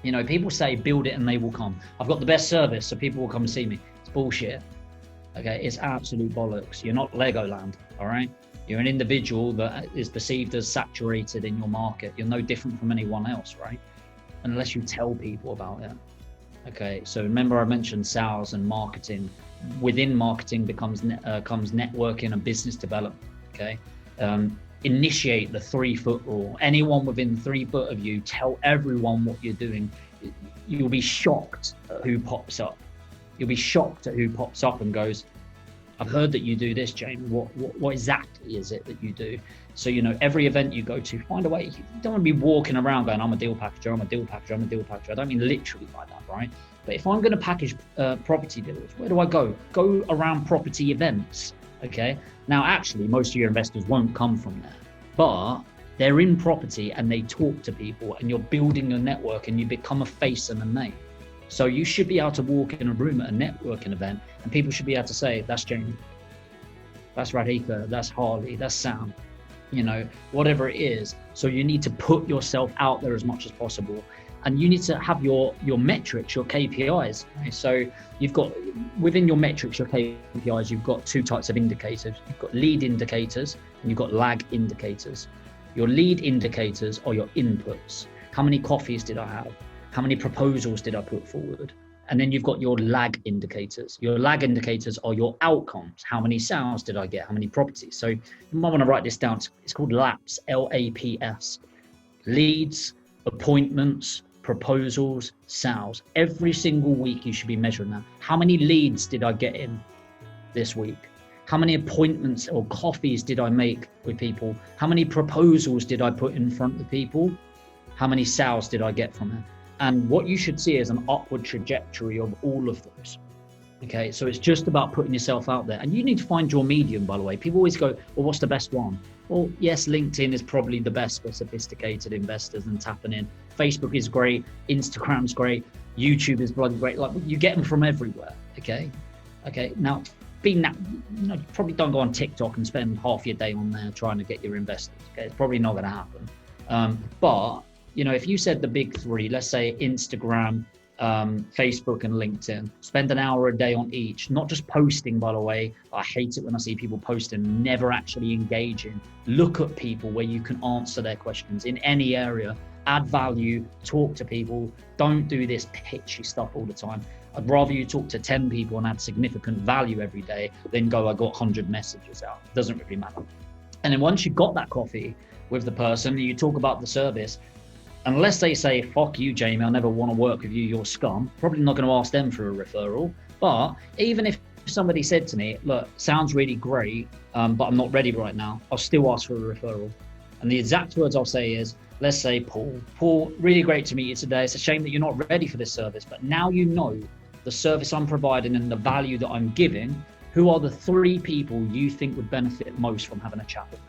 Speaker 2: You know, people say build it and they will come. I've got the best service, so people will come and see me. It's bullshit. Okay, it's absolute bollocks. You're not Legoland, all right? You're an individual that is perceived as saturated in your market. You're no different from anyone else, right? Unless you tell people about it. Okay, so remember I mentioned sales and marketing. Within marketing comes networking and business development, okay? Initiate the 3-foot rule. Anyone within 3 foot of you, tell everyone what you're doing. You'll be shocked at who pops up. You'll be shocked at who pops up and goes, I've heard that you do this, Jamie. What exactly is it that you do? So, you know, every event you go to, find a way. You don't want to be walking around going, I'm a deal packager, I'm a deal packager, I'm a deal packager. I don't mean literally like that, right? But if I'm going to package property deals, where do I go? Go around property events, okay? Now, actually, most of your investors won't come from there, but they're in property and they talk to people, and you're building a network and you become a face and a name. So you should be able to walk in a room at a networking event and people should be able to say, that's Jamie, that's Radhika, that's Harley, that's Sam, you know, whatever it is. So you need to put yourself out there as much as possible. And you need to have your metrics, your KPIs. Right? So you've got, within your metrics, your KPIs, you've got 2 types of indicators. You've got lead indicators and you've got lag indicators. Your lead indicators are your inputs. How many coffees did I have? How many proposals did I put forward? And then you've got your lag indicators. Your lag indicators are your outcomes. How many sales did I get? How many properties? So you might want to write this down. It's called LAPS, LAPS. Leads, appointments, proposals, sales. Every single week you should be measuring that. How many leads did I get in this week? How many appointments or coffees did I make with people? How many proposals did I put in front of people? How many sales did I get from it? And what you should see is an upward trajectory of all of those. Okay, so it's just about putting yourself out there. And you need to find your medium, by the way. People always go, well, what's the best one? Well, yes, LinkedIn is probably the best for sophisticated investors and tapping in. Facebook is great. Instagram's great. YouTube is bloody great. Like, you get them from everywhere. Okay. Now, being that, you know, you probably don't go on TikTok and spend half your day on there trying to get your investors. Okay, it's probably not going to happen. But you know, if you said the big 3, let's say Instagram, Facebook and LinkedIn, spend an hour a day on each, not just posting, by the way. I hate it when I see people posting, never actually engaging. Look at people where you can answer their questions in any area, add value, talk to people. Don't do this pitchy stuff all the time. I'd rather you talk to 10 people and add significant value every day than go, I got 100 messages out. It doesn't really matter. And then once you've got that coffee with the person, you talk about the service. Unless they say, fuck you, Jamie, I never want to work with you, you're scum. Probably not going to ask them for a referral. But even if somebody said to me, look, sounds really great, but I'm not ready right now, I'll still ask for a referral. And the exact words I'll say is, let's say, Paul, really great to meet you today. It's a shame that you're not ready for this service, but now you know the service I'm providing and the value that I'm giving. Who are the 3 people you think would benefit most from having a chat with me?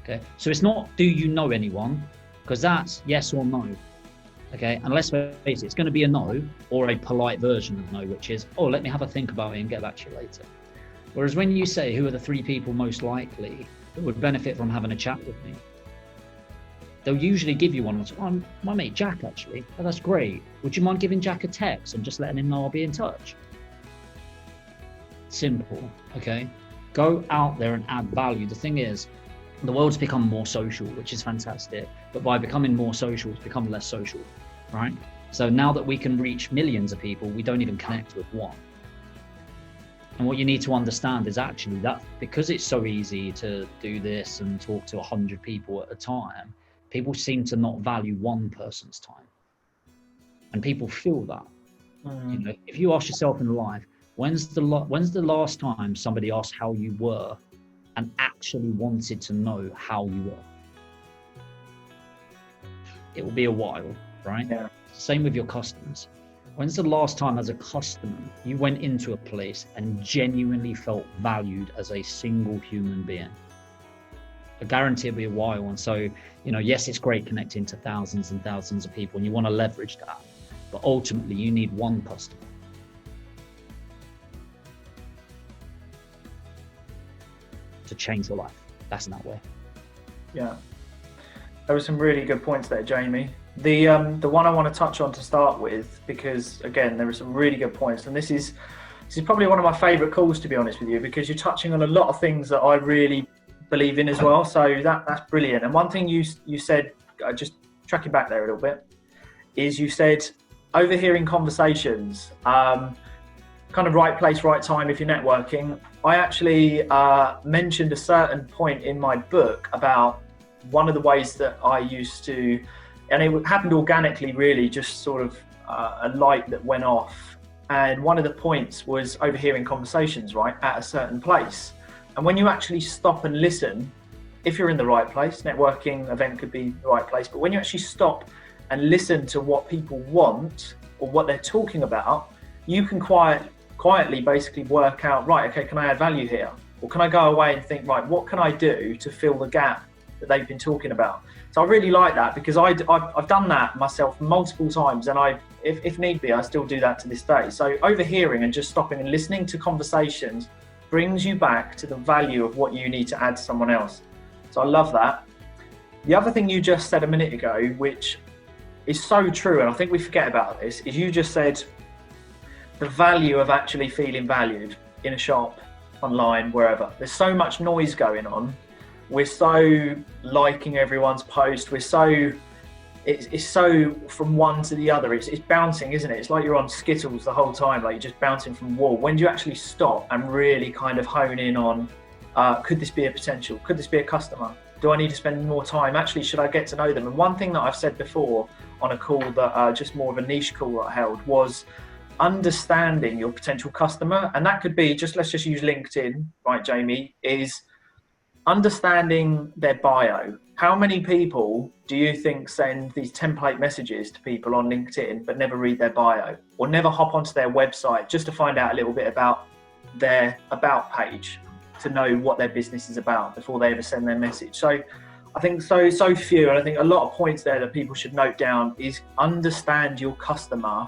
Speaker 2: Okay, so it's not, do you know anyone? Because that's yes or no. Okay, and let's face it, it's going to be a no or a polite version of no, which is, oh, let me have a think about it and get back to you later. Whereas when you say, who are the 3 people most likely that would benefit from having a chat with me? They'll usually give you one. My mate Jack, actually. Oh, that's great. Would you mind giving Jack a text and just letting him know I'll be in touch? Simple, okay? Go out there and add value. The thing is, the world's become more social, which is fantastic. But by becoming more social, it's become less social, right? So now that we can reach millions of people, we don't even connect with one. And what you need to understand is actually that because it's so easy to do this and talk to 100 people at a time, people seem to not value one person's time. And people feel that. You know, if you ask yourself in life, when's the last time somebody asked how you were and actually wanted to know how you were? It will be a while, right?
Speaker 1: Yeah.
Speaker 2: Same with your customers. When's the last time as a customer you went into a place and genuinely felt valued as a single human being? I guarantee it'll be a while. And so, you know, yes, it's great connecting to thousands and thousands of people and you want to leverage that, but ultimately you need one customer. To change your life. That's in that way.
Speaker 1: Yeah. There were some really good points there, Jamie. The one I want to touch on to start with, because again, there are some really good points, and this is probably one of my favourite calls, to be honest with you, because you're touching on a lot of things that I really believe in as well. So that's brilliant. And one thing you said, just tracking back there a little bit, is you said overhearing conversations, kind of right place, right time if you're networking. I actually mentioned a certain point in my book about one of the ways that I used to, and it happened organically, really, just sort of a light that went off. And one of the points was overhearing conversations, right, at a certain place. And when you actually stop and listen, if you're in the right place, networking event could be the right place, but when you actually stop and listen to what people want or what they're talking about, you can quietly basically work out, right, okay, can I add value here? Or can I go away and think, right, what can I do to fill the gap that they've been talking about? So I really like that, because I've done that myself multiple times, and if need be, I still do that to this day. So overhearing and just stopping and listening to conversations brings you back to the value of what you need to add to someone else. So I love that. The other thing you just said a minute ago, which is so true, and I think we forget about this, is you just said the value of actually feeling valued in a shop, online, wherever. There's so much noise going on. We're so liking everyone's post. We're so, it's so from one to the other. It's bouncing, isn't it? It's like you're on Skittles the whole time, like you're just bouncing from wall. When do you actually stop and really kind of hone in on, could this be a potential? Could this be a customer? Do I need to spend more time? Actually, should I get to know them? And one thing that I've said before on a call that just more of a niche call that I held was understanding your potential customer. And that could be just, let's just use LinkedIn, right, Jamie, is understanding their bio. How many people do you think send these template messages to people on LinkedIn but never read their bio, or never hop onto their website just to find out a little bit about their about page to know what their business is about before they ever send their message? So I think so few, and I think a lot of points there that people should note down is understand your customer,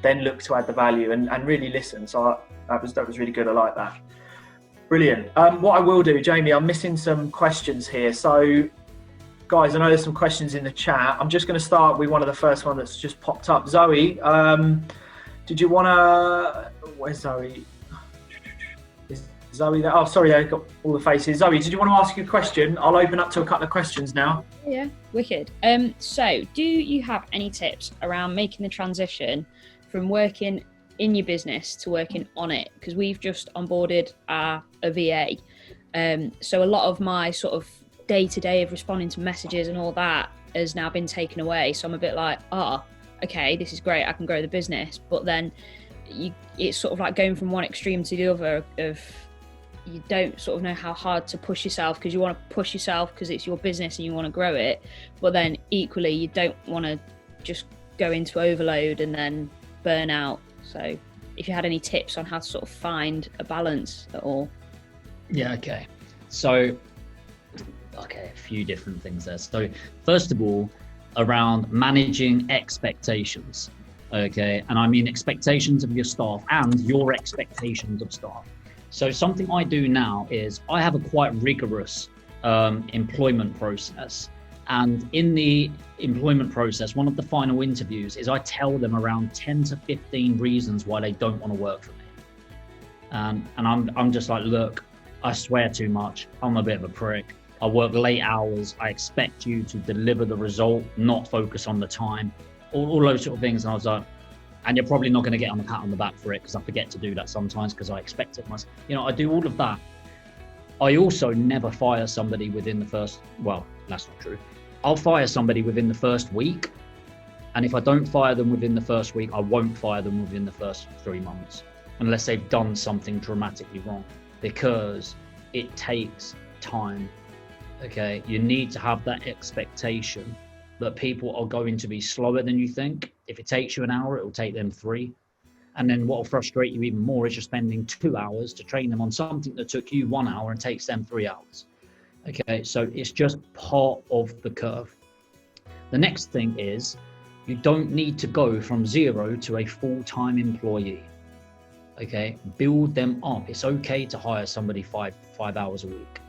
Speaker 1: then look to add the value and really listen. So that was really good. I like that. Brilliant. What I will do, Jamie, I'm missing some questions here. So guys, I know there's some questions in the chat. I'm just going to start with one of the first one that's just popped up. Zoe, did you want to, where's Zoe? Is Zoe there? Oh, sorry, I got all the faces. Zoe, did you want to ask a question? I'll open up to a couple of questions now.
Speaker 3: Yeah, wicked. So do you have any tips around making the transition from working in your business to working on it? Because we've just onboarded a VA. So a lot of my sort of day-to-day of responding to messages and all that has now been taken away. So I'm a bit like, okay, this is great, I can grow the business. But then it's sort of like going from one extreme to the other of you don't sort of know how hard to push yourself, because you want to push yourself because it's your business and you want to grow it. But then equally, you don't want to just go into overload and then burn out. So if you had any tips on how to sort of find a balance at all.
Speaker 2: Yeah, okay. So, a few different things there. So first of all, around managing expectations, okay? And I mean expectations of your staff and your expectations of staff. So something I do now is I have a quite rigorous employment process. And in the employment process, one of the final interviews is I tell them around 10 to 15 reasons why they don't want to work for me. And I'm just like, look, I swear too much. I'm a bit of a prick. I work late hours. I expect you to deliver the result, not focus on the time, all those sort of things. And I was like, and you're probably not going to get on a pat on the back for it, because I forget to do that sometimes because I expect it myself. I do all of that. I also never fire somebody within the first, well, that's not true. I'll fire somebody within the first week. And if I don't fire them within the first week, I won't fire them within the first 3 months, unless they've done something dramatically wrong, because it takes time. Okay, you need to have that expectation that people are going to be slower than you think. If it takes you an hour, it will take them 3. And then what will frustrate you even more is you're spending 2 hours to train them on something that took you 1 hour and takes them 3 hours. Okay, so it's just part of the curve. The next thing is, you don't need to go from 0 to a full-time employee. Okay, build them up. It's okay to hire somebody five hours a week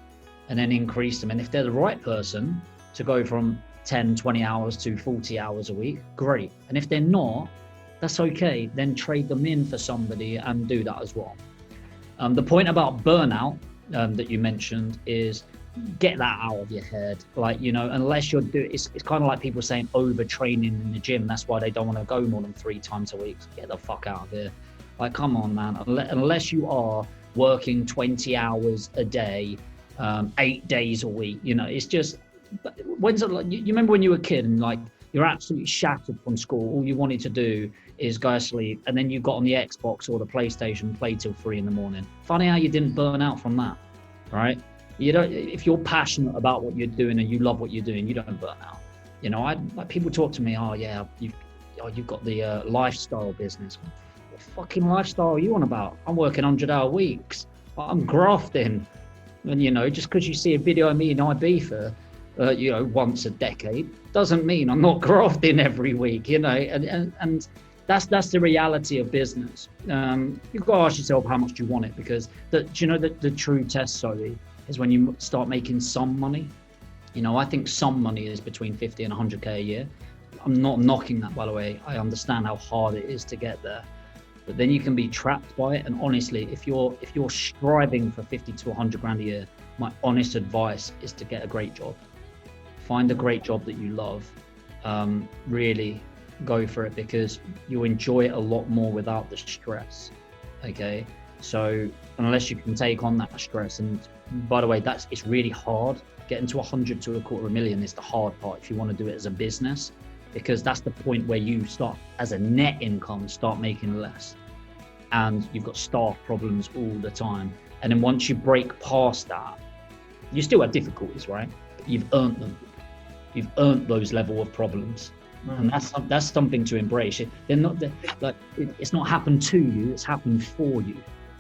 Speaker 2: and then increase them. And if they're the right person to go from 10, 20 hours to 40 hours a week, great. And if they're not, that's okay. Then trade them in for somebody and do that as well. The point about burnout that you mentioned is, get that out of your head. Like, unless you're doing, it's kind of like people saying overtraining in the gym. That's why they don't want to go more than 3 times a week. Get the fuck out of here. Like, come on, man. Unless you are working 20 hours a day, 8 days a week, it's just, when's it like, you remember when you were a kid and like, you're absolutely shattered from school. All you wanted to do is go to sleep. And then you got on the Xbox or the PlayStation and played till 3 a.m. Funny how you didn't burn out from that, right? If you're passionate about what you're doing and you love what you're doing, you don't burn out. Like people talk to me, you've got the lifestyle business. What fucking lifestyle are you on about? I'm working 100-hour weeks. I'm grafting. And just because you see a video of me in IB for once a decade doesn't mean I'm not grafting every week. And that's the reality of business. You've got to ask yourself, how much do you want it? Because the true test, Zoe, is when you start making some money. I think some money is between 50 and 100k a year. I'm not knocking that, by the way. I understand how hard it is to get there, but then you can be trapped by it. And honestly, if you're striving for 50 to 100 grand a year, my honest advice is to get a great job. Find a great job that you love. Really go for it, because you'll enjoy it a lot more without the stress. Okay, so unless you can take on that stress, and by the way, it's really hard. Getting to 100 to $250,000 is the hard part if you want to do it as a business, because that's the point where you start, as a net income, start making less, and you've got staff problems all the time. And then once you break past that, you still have difficulties, right? But you've earned them. You've earned those level of problems. And that's something to embrace. It's not happened to you, it's happened for you.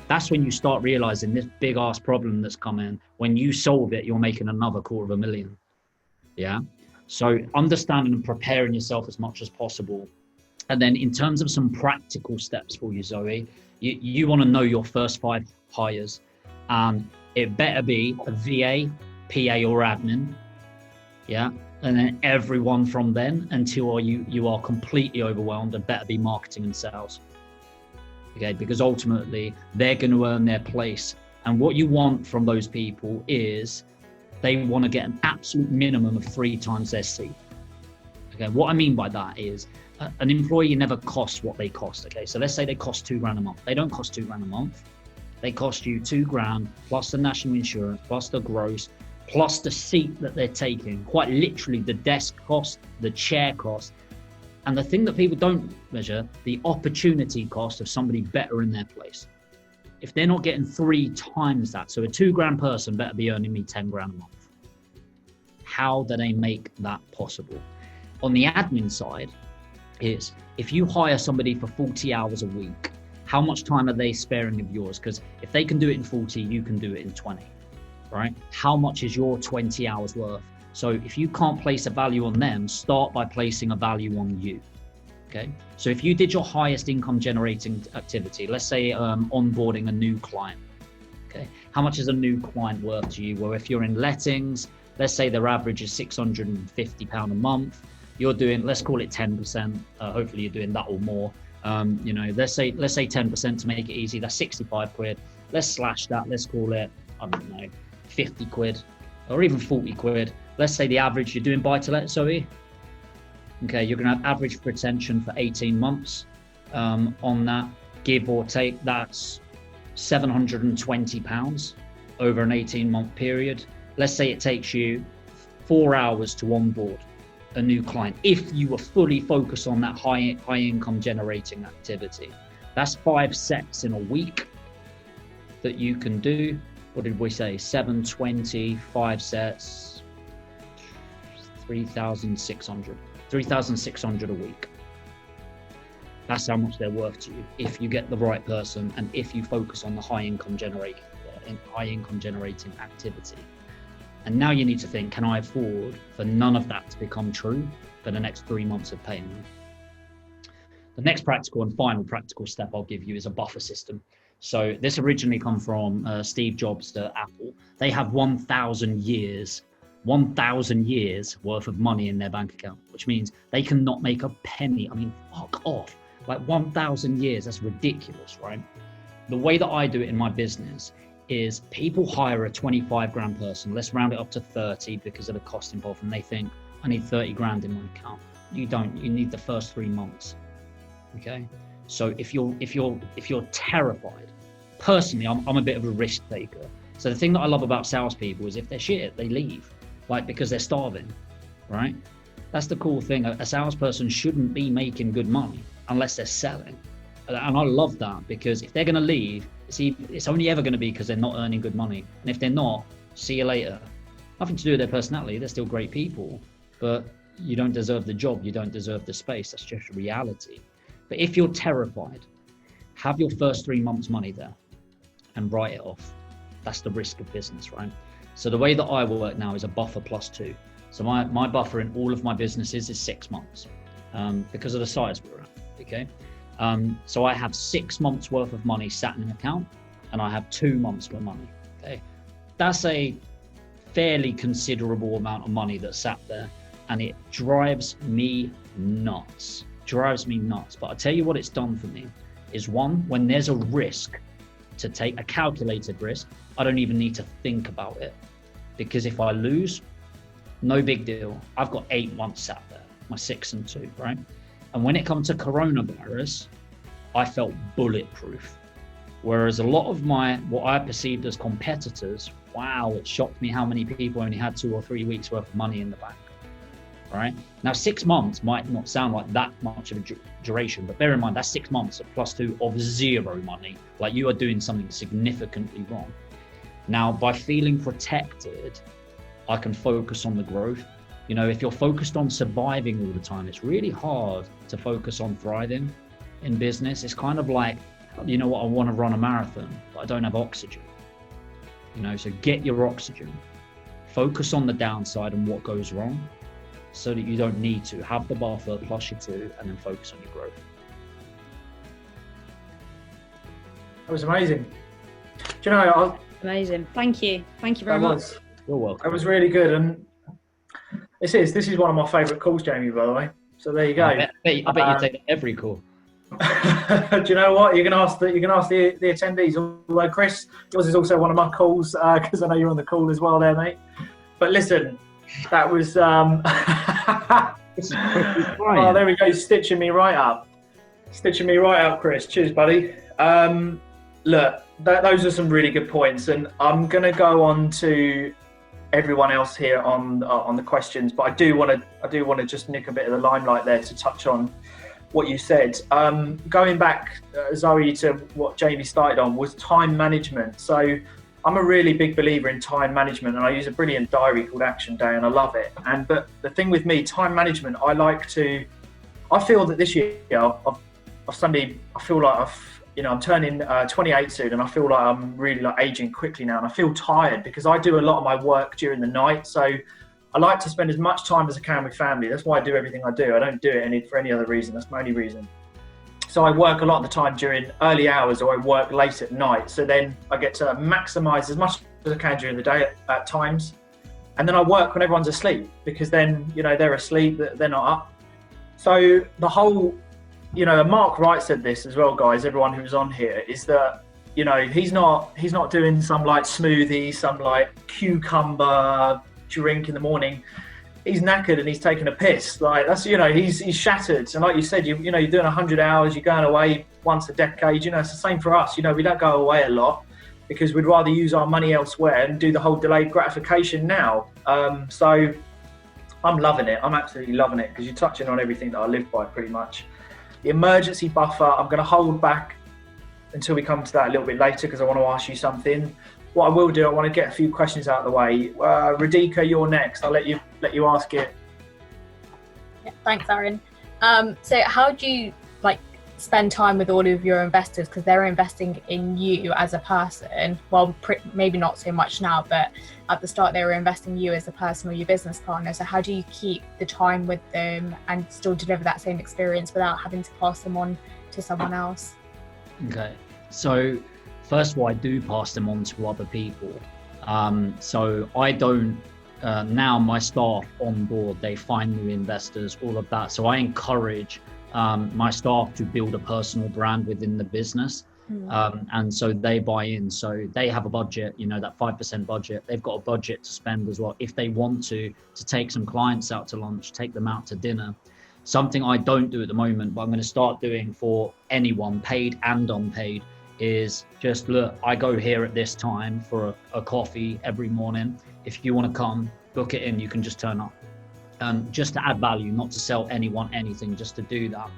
Speaker 2: That's when you start realizing this big ass problem that's coming. When you solve it, you're making another $250,000. Yeah. So understanding and preparing yourself as much as possible. And then in terms of some practical steps for you, Zoe, you want to know your first 5 hires, and it better be a VA, PA or admin. Yeah. And then everyone from then until you are completely overwhelmed, and better be marketing and sales. Okay, because ultimately they're going to earn their place. And what you want from those people is they want to get an absolute minimum of 3 times their seat. Okay, what I mean by that is an employee never costs what they cost. Okay, so let's say they cost $2,000 a month. They don't cost $2,000 a month. They cost you $2,000 plus the national insurance, plus the gross, plus the seat that they're taking, quite literally the desk cost, the chair cost, and the thing that people don't measure, the opportunity cost of somebody better in their place. If they're not getting 3 times that, so a $2,000 person better be earning me $10,000 a month. How do they make that possible? On the admin side, is if you hire somebody for 40 hours a week, how much time are they sparing of yours? Because if they can do it in 40, you can do it in 20, right? How much is your 20 hours worth? So if you can't place a value on them, start by placing a value on you. Okay. So if you did your highest income generating activity, let's say onboarding a new client. Okay. How much is a new client worth to you? Well, if you're in lettings, let's say their average is £650 a month. You're doing, let's call it 10%. Hopefully you're doing that or more. Let's say 10% to make it easy. That's 65 quid. Let's slash that. Let's call it, I don't know, 50 quid. or even 40 quid. Let's say the average, you're doing buy to let, Zoe. Okay, you're going to have average retention for 18 months on that, give or take. That's £720 over an 18-month period. Let's say it takes you 4 hours to onboard a new client if you were fully focused on that high income generating activity. That's 5 sets in a week that you can do. What did we say? 720, 5 sets, 3,600 a week. That's how much they're worth to you if you get the right person and if you focus on the high income generating activity. And now you need to think, can I afford for none of that to become true for the next 3 months of paying them? The next practical and final practical step I'll give you is a buffer system. So this originally come from Steve Jobs at Apple. They have 1,000 years worth of money in their bank account, which means they cannot make a penny. I mean, fuck off. Like 1,000 years, that's ridiculous, right? The way that I do it in my business is people hire a 25 grand person. Let's round it up to 30 because of the cost involved. And they think, I need 30 grand in my account. You don't, you need the first 3 months. Okay. So if you're terrified, personally, I'm a bit of a risk taker. So the thing that I love about salespeople is if they're shit, they leave, like because they're starving, right? That's the cool thing. A salesperson shouldn't be making good money unless they're selling. And I love that because if they're going to leave, it's only ever going to be because they're not earning good money. And if they're not, see you later. Nothing to do with their personality. They're still great people, but you don't deserve the job. You don't deserve the space. That's just reality. But if you're terrified, have your first 3 months money there and write it off. That's the risk of business, right? So the way that I work now is a buffer +2. So my buffer in all of my businesses is 6 months because of the size we're at, okay? So I have 6 months worth of money sat in an account and I have 2 months worth of money, okay? That's a fairly considerable amount of money that's sat there and it drives me nuts. But I tell you what it's done for me is, one, when there's a risk to take, a calculated risk, I don't even need to think about it because if I lose, no big deal. I've got 8 months sat there, my 6 and 2, right? And when it comes to coronavirus, I felt bulletproof. Whereas a lot of what I perceived as competitors, wow, it shocked me how many people only had 2 or 3 weeks worth of money in the bank, right? Now, 6 months might not sound like that much of a duration, but bear in mind, that's 6 months of +2 of 0 money. Like you are doing something significantly wrong. Now, by feeling protected, I can focus on the growth. You know, if you're focused on surviving all the time, it's really hard to focus on thriving in business. It's kind of like, you know what, I want to run a marathon, but I don't have oxygen. You know, so get your oxygen. Focus on the downside and what goes wrong so that you don't need to. Have the buffer plus your 2 and then focus on your growth.
Speaker 1: That was amazing. Do you know,
Speaker 3: Amazing. Thank you very much.
Speaker 2: You're welcome.
Speaker 1: That was really good. And this is one of my favourite calls, Jamie, by the way. So there you go.
Speaker 2: I bet you take every call.
Speaker 1: Do you know what? You can ask the attendees. Although Chris, yours is also one of my calls because I know you're on the call as well, there, mate. But listen, that was. Oh, there we go. Stitching me right up, Chris. Cheers, buddy. Look, those are some really good points, and I'm going to go on to everyone else here on the questions, but I do want to just nick a bit of the limelight there to touch on what you said. Going back, Zoe, to what Jamie started on was time management. So I'm a really big believer in time management, and I use a brilliant diary called Action Day, and I love it. But the thing with me, time management, I feel that this year I feel like I'm turning 28 soon, and I feel like I'm really like aging quickly now, and I feel tired because I do a lot of my work during the night. So I like to spend as much time as I can with family. That's why I do everything I do. I don't do it for any other reason. That's my only reason. So I work a lot of the time during early hours, or I work late at night. So then I get to maximize as much as I can during the day at times. And then I work when everyone's asleep, because then, they're asleep, they're not up. So the whole, Mark Wright said this as well, guys, everyone who's on here, is that You know, he's not doing some like smoothie, some like cucumber drink in the morning. He's knackered and he's taking a piss. Like that's, you know, he's shattered. And like you said, you know, you're doing 100 hours, you're going away once a decade. You know, it's the same for us. You know, we don't go away a lot because we'd rather use our money elsewhere and do the whole delayed gratification now. So I'm loving it. I'm absolutely loving it because you're touching on everything that I live by pretty much. The emergency buffer, I'm going to hold back until we come to that a little bit later because I want to ask you something. What I will do, I want to get a few questions out of the way. Radhika, you're next. I'll let you ask it.
Speaker 4: Yeah, thanks, Aaron. So how do you spend time with all of your investors, because they're investing in you as a person? Well, maybe not so much now, but at the start they were investing in you as a person or your business partner. So how do you keep the time with them and still deliver that same experience without having to pass them on to someone else?
Speaker 2: Okay, so first of all, I do pass them on to other people. So I don't, now my staff on board, they find new investors, all of that. So I encourage my staff to build a personal brand within the business. And so they buy in. So they have a budget, you know, that 5% budget. They've got a budget to spend as well. If they want to take some clients out to lunch, take them out to dinner. Something I don't do at the moment, but I'm going to start doing for anyone, paid and unpaid, is just look, I go here at this time for a coffee every morning. If you want to come, book it in, you can just turn up. Just to add value, not to sell anyone anything, just to do that.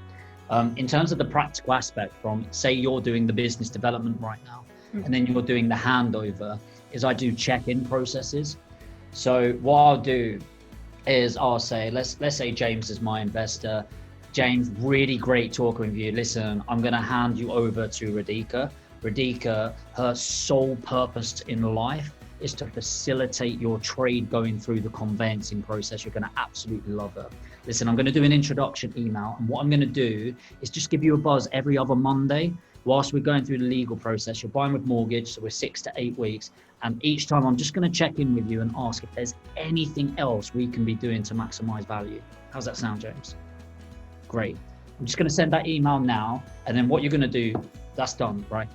Speaker 2: In terms of the practical aspect, from say you're doing the business development right now, and then you're doing the handover, is I do check-in processes. So what I'll do is I'll say, let's say James is my investor. James, really great talking with you. Listen, I'm going to hand you over to Radhika. Radhika, her sole purpose in life is to facilitate your trade going through the conveyancing process. You're going to absolutely love her. Listen, I'm going to do an introduction email, and what I'm going to do is just give you a buzz every other Monday whilst we're going through the legal process. You're buying with mortgage, so we're 6 to 8 weeks. And each time I'm just going to check in with you and ask if there's anything else we can be doing to maximize value. How's that sound, James? Great. I'm just going to send that email now. And then what you're going to do, that's done, right?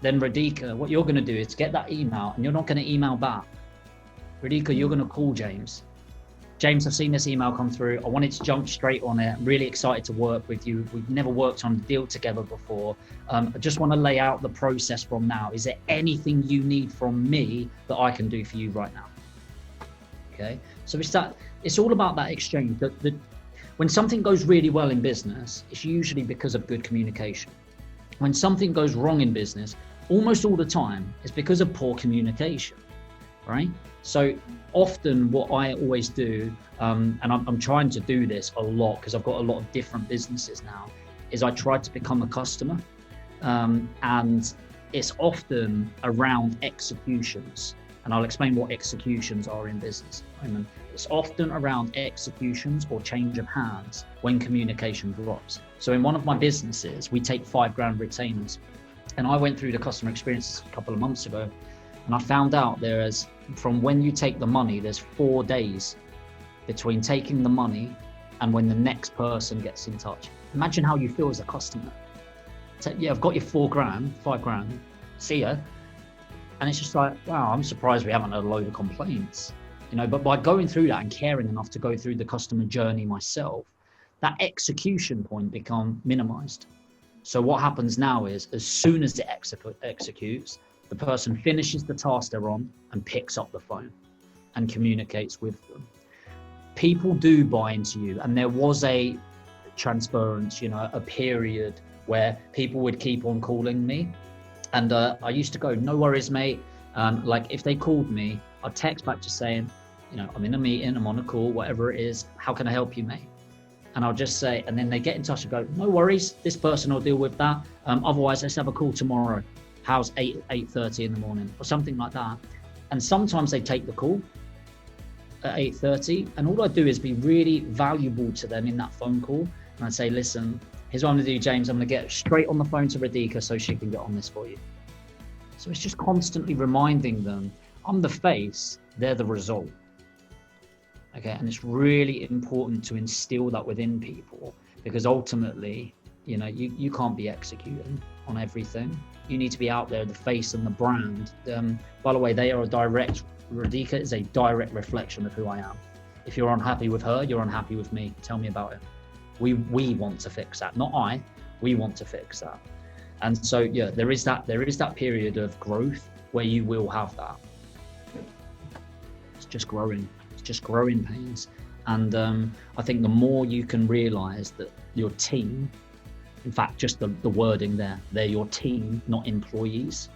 Speaker 2: Then Radhika, what you're going to do is get that email, and you're not going to email back. Radhika, you're going to call James. James, I've seen this email come through. I wanted to jump straight on it. I'm really excited to work with you. We've never worked on a deal together before. I just want to lay out the process from now. Is there anything you need from me that I can do for you right now? Okay. So it's all about that exchange. When something goes really well in business, it's usually because of good communication. When something goes wrong in business, almost all the time, it's because of poor communication, right? So often what I always do, and I'm trying to do this a lot because I've got a lot of different businesses now, is I try to become a customer. And it's often around executions. And I'll explain what executions are in business. It's often around executions or change of hands when communication drops. So in one of my businesses, we take $5,000 retainers. And I went through the customer experience a couple of months ago, and I found out from when you take the money, there's 4 days between taking the money and when the next person gets in touch. Imagine how you feel as a customer. Yeah, I've got your $5,000, see ya. And it's just like, wow, I'm surprised we haven't had a load of complaints, you know. But by going through that and caring enough to go through the customer journey myself, that execution point become minimized. So what happens now is, as soon as it executes, the person finishes the task they're on and picks up the phone and communicates with them. People do buy into you, and there was a transference, you know, a period where people would keep on calling me. And I used to go, no worries, mate. Like if they called me, I'd text back just saying, you know, I'm in a meeting, I'm on a call, whatever it is. How can I help you, mate? And I'll just say, and then they get in touch and go, no worries, this person will deal with that. Otherwise, let's have a call tomorrow. How's 8:30 in the morning or something like that? And sometimes they take the call at 8:30, and all I do is be really valuable to them in that phone call. And I'd say, listen, here's what I'm gonna do, James. I'm gonna get straight on the phone to Radhika so she can get on this for you. So it's just constantly reminding them, I'm the face, they're the result. Okay, and it's really important to instill that within people, because ultimately, you know, you can't be executing. on everything. You need to be out there, the face and the brand. By the way, Radhika is a direct reflection of who I am. If you're unhappy with her, you're unhappy with me. Tell me about it. We want to fix that, not I. We want to fix that. And so, yeah, there is that period of growth where you will have that. It's just growing pains. And I think the more you can realize that your team, in fact, just the wording there, they're your team, not employees,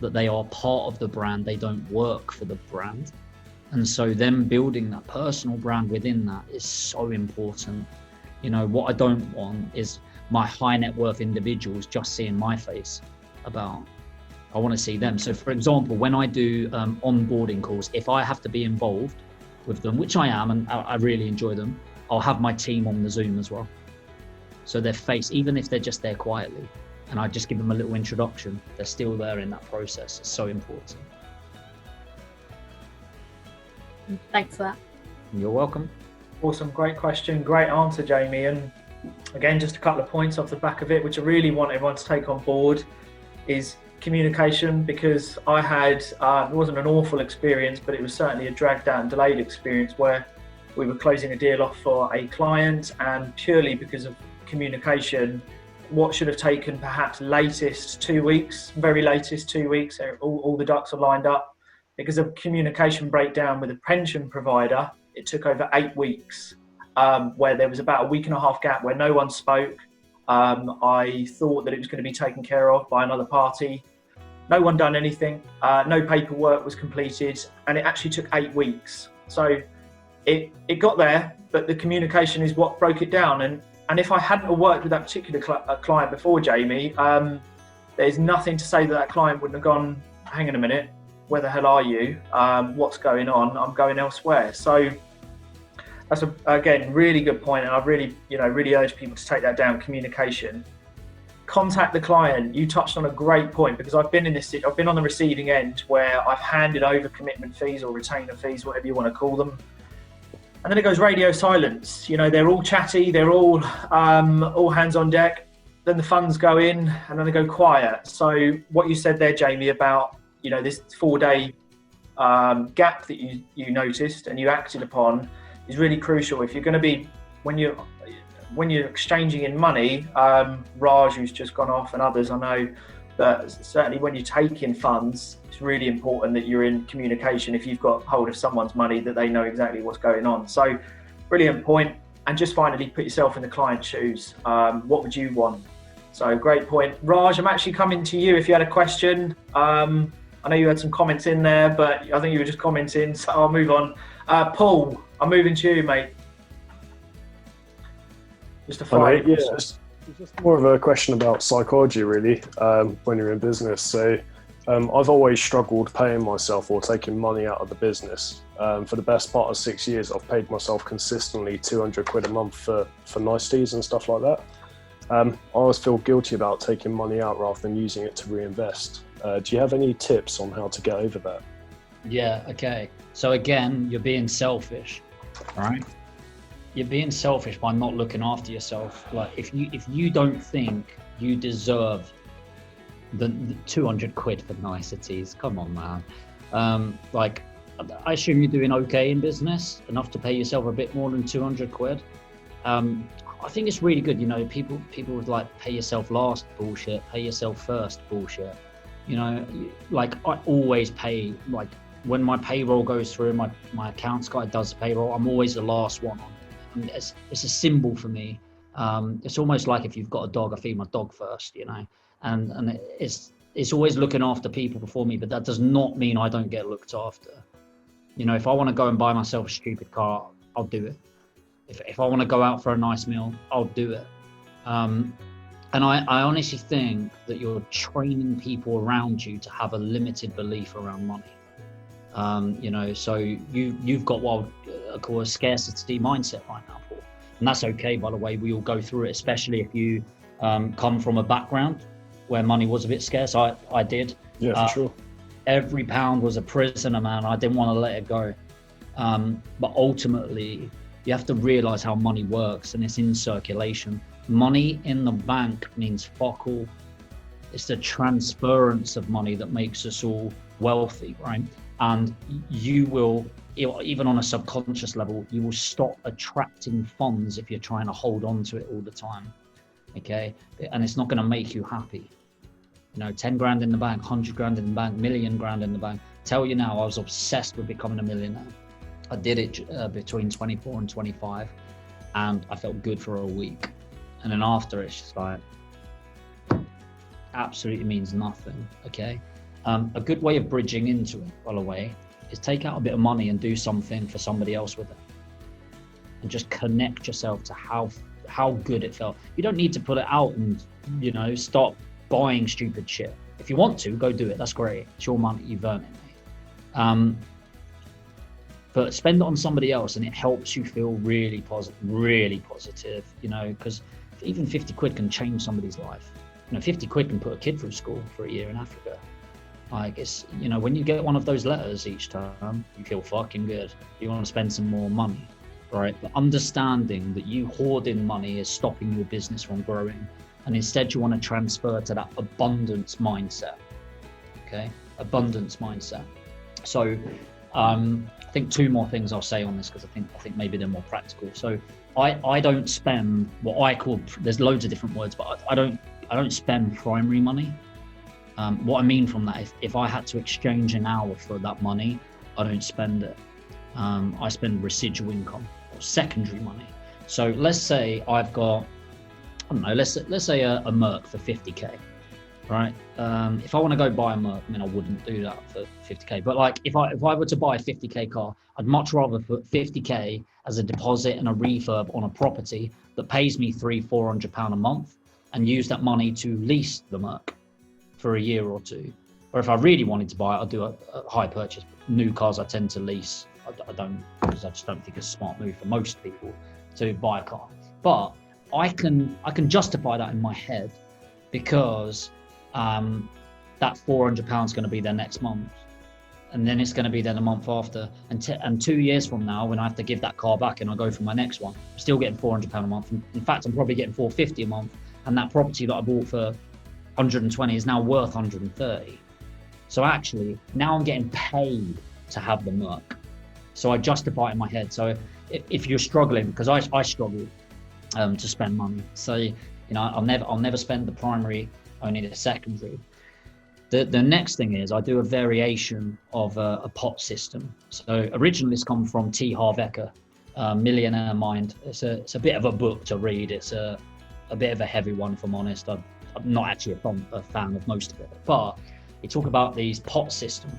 Speaker 2: that they are part of the brand, they don't work for the brand. And so them building that personal brand within that is so important. You know, what I don't want is my high net worth individuals just seeing my face about. I want to see them. So for example, when I do onboarding calls, if I have to be involved with them, which I am, and I really enjoy them, I'll have my team on the Zoom as well. So their face, even if they're just there quietly, and I just give them a little introduction, they're still there in that process. It's so important.
Speaker 4: Thanks for that.
Speaker 2: You're welcome.
Speaker 1: Awesome, great question, great answer, Jamie. And again, just a couple of points off the back of it, which I really want everyone to take on board, is communication, because I had, it wasn't an awful experience, but it was certainly a dragged out and delayed experience where we were closing a deal off for a client, and purely because of communication, what should have taken perhaps latest 2 weeks, very latest 2 weeks, all the ducks are lined up. Because of communication breakdown with a pension provider, it took over 8 weeks, where there was about a week and a half gap where no one spoke. I thought that it was going to be taken care of by another party. No one done anything. No paperwork was completed, and it actually took 8 weeks. So it got there, but the communication is what broke it down. And if I hadn't worked with that particular client before, Jamie, there's nothing to say that client wouldn't have gone, hang on a minute, where the hell are you? What's going on? I'm going elsewhere. So that's again, really good point. And I really urge people to take that down, communication. Contact the client. You touched on a great point, because I've been on the receiving end where I've handed over commitment fees or retainer fees, whatever you want to call them. And then it goes radio silence. You know, they're all chatty, they're all hands on deck. Then the funds go in and then they go quiet. So what you said there, Jamie, about, you know, this 4-day gap that you noticed and you acted upon is really crucial. If you're going to be, when you're exchanging in money, Raj, who's just gone off, and others I know, but certainly when you take in funds, it's really important that you're in communication. If you've got hold of someone's money, that they know exactly what's going on. So brilliant point. And just finally, put yourself in the client's shoes. What would you want? So great point. Raj, I'm actually coming to you if you had a question. I know you had some comments in there, but I think you were just commenting, so I'll move on. Paul, I'm moving to you, mate. Just a fire.
Speaker 5: Yeah, it's just more of a question about psychology, really, when you're in business. So I've always struggled paying myself or taking money out of the business. For the best part of 6 years, I've paid myself consistently 200 quid a month for niceties and stuff like that. I always feel guilty about taking money out rather than using it to reinvest. Do you have any tips on how to get over that?
Speaker 2: Yeah, okay. So again, you're being selfish, right? You're being selfish by not looking after yourself. Like if you don't think you deserve the 200 quid for niceties, come on, man. Like I assume you're doing okay in business, enough to pay yourself a bit more than 200 quid. I think it's really good. You know, people would like pay yourself last bullshit, pay yourself first bullshit. You know, like I always pay, like when my payroll goes through, my accounts guy does the payroll, I'm always the last one on. And it's a symbol for me. It's almost like if you've got a dog, I feed my dog first, you know, and it's always looking after people before me, but that does not mean I don't get looked after. You know, if I want to go and buy myself a stupid car, I'll do it. If I want to go out for a nice meal, I'll do it. And I honestly think that you're training people around you to have a limited belief around money. You know, so you've got what I call a scarcity mindset right now, Paul. And that's okay, by the way. We all go through it, especially if you come from a background where money was a bit scarce. I did.
Speaker 5: Yeah, for sure.
Speaker 2: Every pound was a prisoner, man. I didn't want to let it go. But ultimately, you have to realize how money works, and it's in circulation. Money in the bank means fuck all. It's the transference of money that makes us all wealthy, right? And you will, even on a subconscious level, you will stop attracting funds if you're trying to hold on to it all the time, okay? And it's not going to make you happy. 10 grand in the bank, 100 grand in the bank, million grand in the bank. Tell you now, I was obsessed with becoming a millionaire. I did it between 24 and 25, and I felt good for a week. And then after, it's just like, absolutely means nothing, okay? A good way of bridging into it, by the way, is take out a bit of money and do something for somebody else with it. And just connect yourself to how good it felt. You don't need to put it out and, stop buying stupid shit. If you want to, go do it. That's great. It's your money. You've earned it. But spend it on somebody else, and it helps you feel really positive, because even 50 quid can change somebody's life. 50 quid can put a kid through school for a year in Africa. Like, it's, when you get one of those letters each time, you feel fucking good. You want to spend some more money, right? But understanding that you hoarding money is stopping your business from growing. And instead you want to transfer to that abundance mindset, okay? Abundance mindset. So I think two more things I'll say on this, because I think maybe they're more practical. So I don't spend what I call, there's loads of different words, but I don't spend primary money. What I mean from that, if I had to exchange an hour for that money, I don't spend it. I spend residual income or secondary money. So let's say I've got, I don't know, let's say a Merc for 50k, right? If I want to go buy a Merc, I wouldn't do that for 50k. But like, if I were to buy a 50k car, I'd much rather put 50k as a deposit and a refurb on a property that pays me £300-400 a month, and use that money to lease the Merc for a year or two. Or if I really wanted to buy it, I'd do a high purchase. New cars I tend to lease. I don't, because I just don't think it's a smart move for most people to buy a car. But I can justify that in my head, because that £400 is going to be there next month, and then it's going to be there the month after, and 2 years from now, when I have to give that car back and I go for my next one, I'm still getting £400 a month. In fact, I'm probably getting £450 a month, and that property that I bought for 120 is now worth 130. So actually, now I'm getting paid to have the Merc. So I justify it in my head. So if you're struggling, because I struggle to spend money, so I'll never spend the primary, only the secondary. The next thing is I do a variation of a pot system. So originally this comes from T. Harv Eker, Millionaire Mind. It's a bit of a book to read. It's a bit of a heavy one, if I'm honest. I'm not actually a fan of most of it, but you talk about these pot system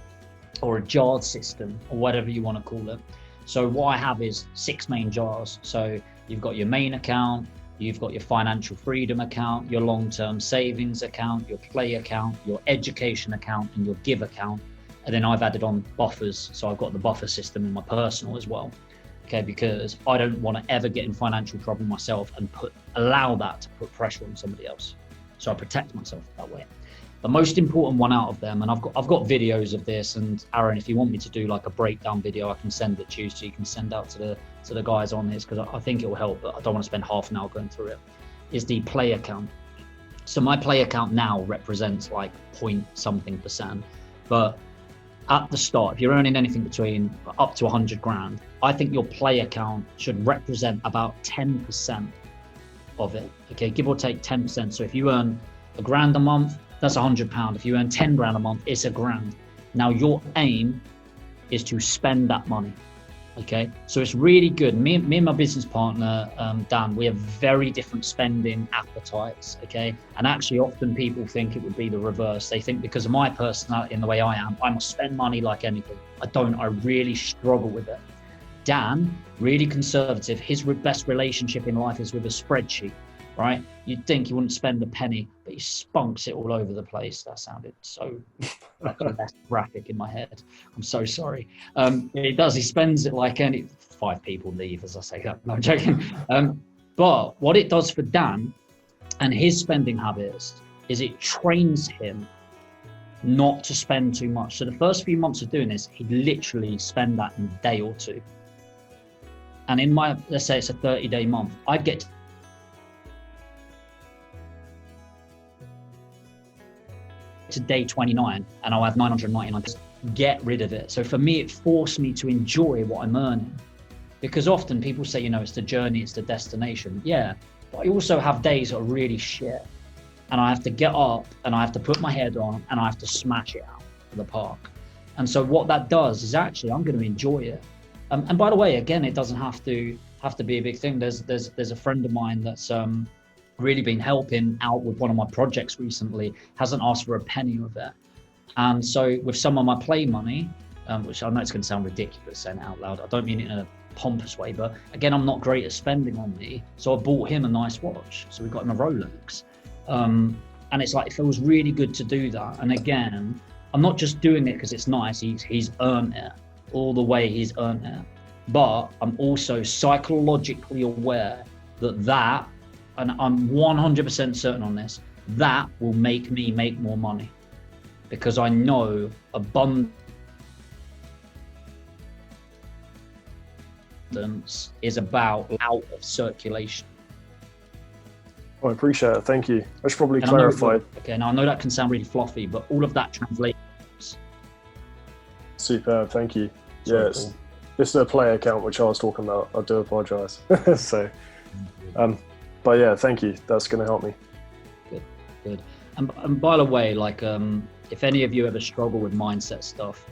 Speaker 2: or a jar system or whatever you want to call it. So what I have is 6 main jars. So you've got your main account, you've got your financial freedom account, your long-term savings account, your play account, your education account, and your give account. And then I've added on buffers. So I've got the buffer system in my personal as well. Okay, because I don't want to ever get in financial trouble myself and allow that to put pressure on somebody else. So I protect myself that way. The most important one out of them, and I've got videos of this, and Aaron, if you want me to do like a breakdown video, I can send it to you, so you can send out to the guys on this, because I think it will help, but I don't want to spend half an hour going through it, is the play account. So my play account now represents like point something %, but at the start, if you're earning anything between up to 100 grand, I think your play account should represent about 10% of it, okay, give or take 10%. So if you earn £1,000 a month, that's £100. If you earn 10 grand a month, it's £1,000. Now your aim is to spend that money, okay? So it's really good. Me and my business partner, Dan, we have very different spending appetites, okay? And actually often people think it would be the reverse. They think because of my personality and the way I am, I must spend money like anything. I don't, I really struggle with it. Dan, really conservative. His best relationship in life is with a spreadsheet, right? You'd think he wouldn't spend a penny, but he spunks it all over the place. That sounded so less graphic in my head. I'm so sorry. He does. He spends it like any 5 people leave as I say that. No, I'm joking. But what it does for Dan and his spending habits is it trains him not to spend too much. So the first few months of doing this, he'd literally spend that in a day or two. And in my, let's say it's a 30-day month, I'd get to day 29 and I'll have 999. Get rid of it. So for me, it forced me to enjoy what I'm earning, because often people say, you know, it's the journey, it's the destination. Yeah, but I also have days that are really shit, and I have to get up and I have to put my head on and I have to smash it out of the park. And so what that does is actually I'm going to enjoy it. And by the way, again, it doesn't have to be a big thing. There's a friend of mine that's really been helping out with one of my projects recently, hasn't asked for a penny of it. And so with some of my play money, which I know it's going to sound ridiculous saying it out loud, I don't mean it in a pompous way, but again, I'm not great at spending on me. So I bought him a nice watch. So we got him a Rolex. And it's like, it feels really good to do that. And again, I'm not just doing it because it's nice. He's earned it all the way. He's earned it. But I'm also psychologically aware that, and I'm 100% certain on this, that will make me make more money, because I know abundance is about out of circulation.
Speaker 5: I appreciate it. Thank you. I should probably clarify.
Speaker 2: Now I know that can sound really fluffy, but all of that translates.
Speaker 5: Superb. Thank you. Yes. This is a play account which I was talking about. I do apologise. So, but yeah, thank you. That's going to help me.
Speaker 2: Good. And by the way, like, if any of you ever struggle with mindset stuff,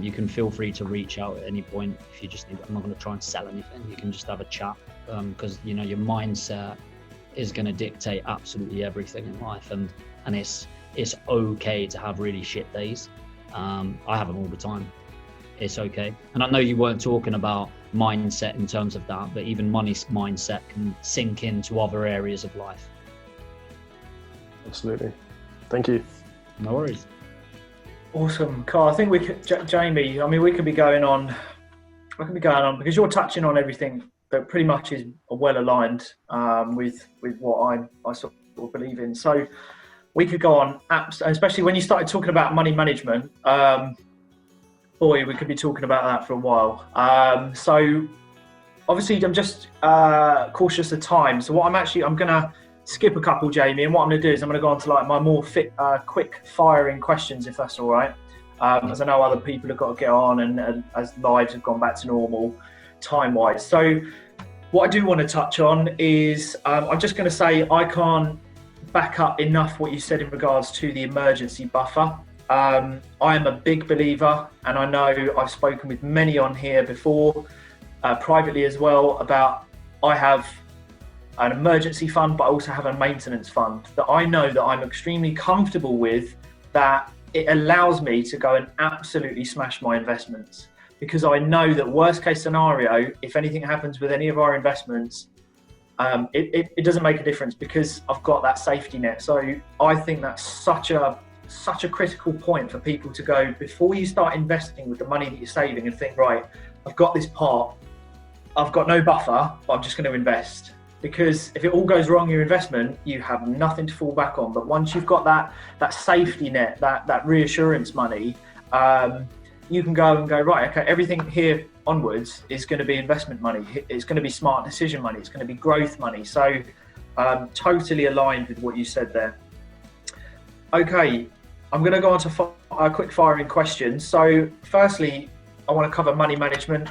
Speaker 2: you can feel free to reach out at any point. If you just think, I'm not going to try and sell anything, you can just have a chat, because you know your mindset is going to dictate absolutely everything in life, and it's okay to have really shit days. I have them all the time. It's okay. And I know you weren't talking about mindset in terms of that, but even money mindset can sink into other areas of life.
Speaker 5: Absolutely. Thank you.
Speaker 2: No worries.
Speaker 1: Awesome, Carl. I think we could, Jamie. I mean, we could be going on. Because you're touching on everything that pretty much is well aligned with what I sort of believe in. So we could go on, especially when you started talking about money management. Boy, we could be talking about that for a while. So obviously, I'm just cautious of time. So what I'm going to skip a couple, Jamie, and what I'm going to do is I'm going to go on to like my more quick firing questions, if that's all right. As I know other people have got to get on, and as lives have gone back to normal time-wise. So what I do want to touch on is I'm just going to say I can't back up enough what you said in regards to the emergency buffer. I am a big believer, and I know I've spoken with many on here before, privately as well, about I have an emergency fund, but I also have a maintenance fund that I know that I'm extremely comfortable with, that it allows me to go and absolutely smash my investments, because I know that worst case scenario, if anything happens with any of our investments, it doesn't make a difference because I've got that safety net. So I think that's such a critical point for people to go before you start investing with the money that you're saving and think, right, I've got this part, I've got no buffer, but I'm just going to invest. Because if it all goes wrong, your investment, you have nothing to fall back on. But once you've got that safety net, that reassurance money, you can go, right, okay, everything here onwards is going to be investment money. It's going to be smart decision money. It's going to be growth money. So totally aligned with what you said there. Okay, I'm going to go on to quick firing questions. So firstly, I want to cover money management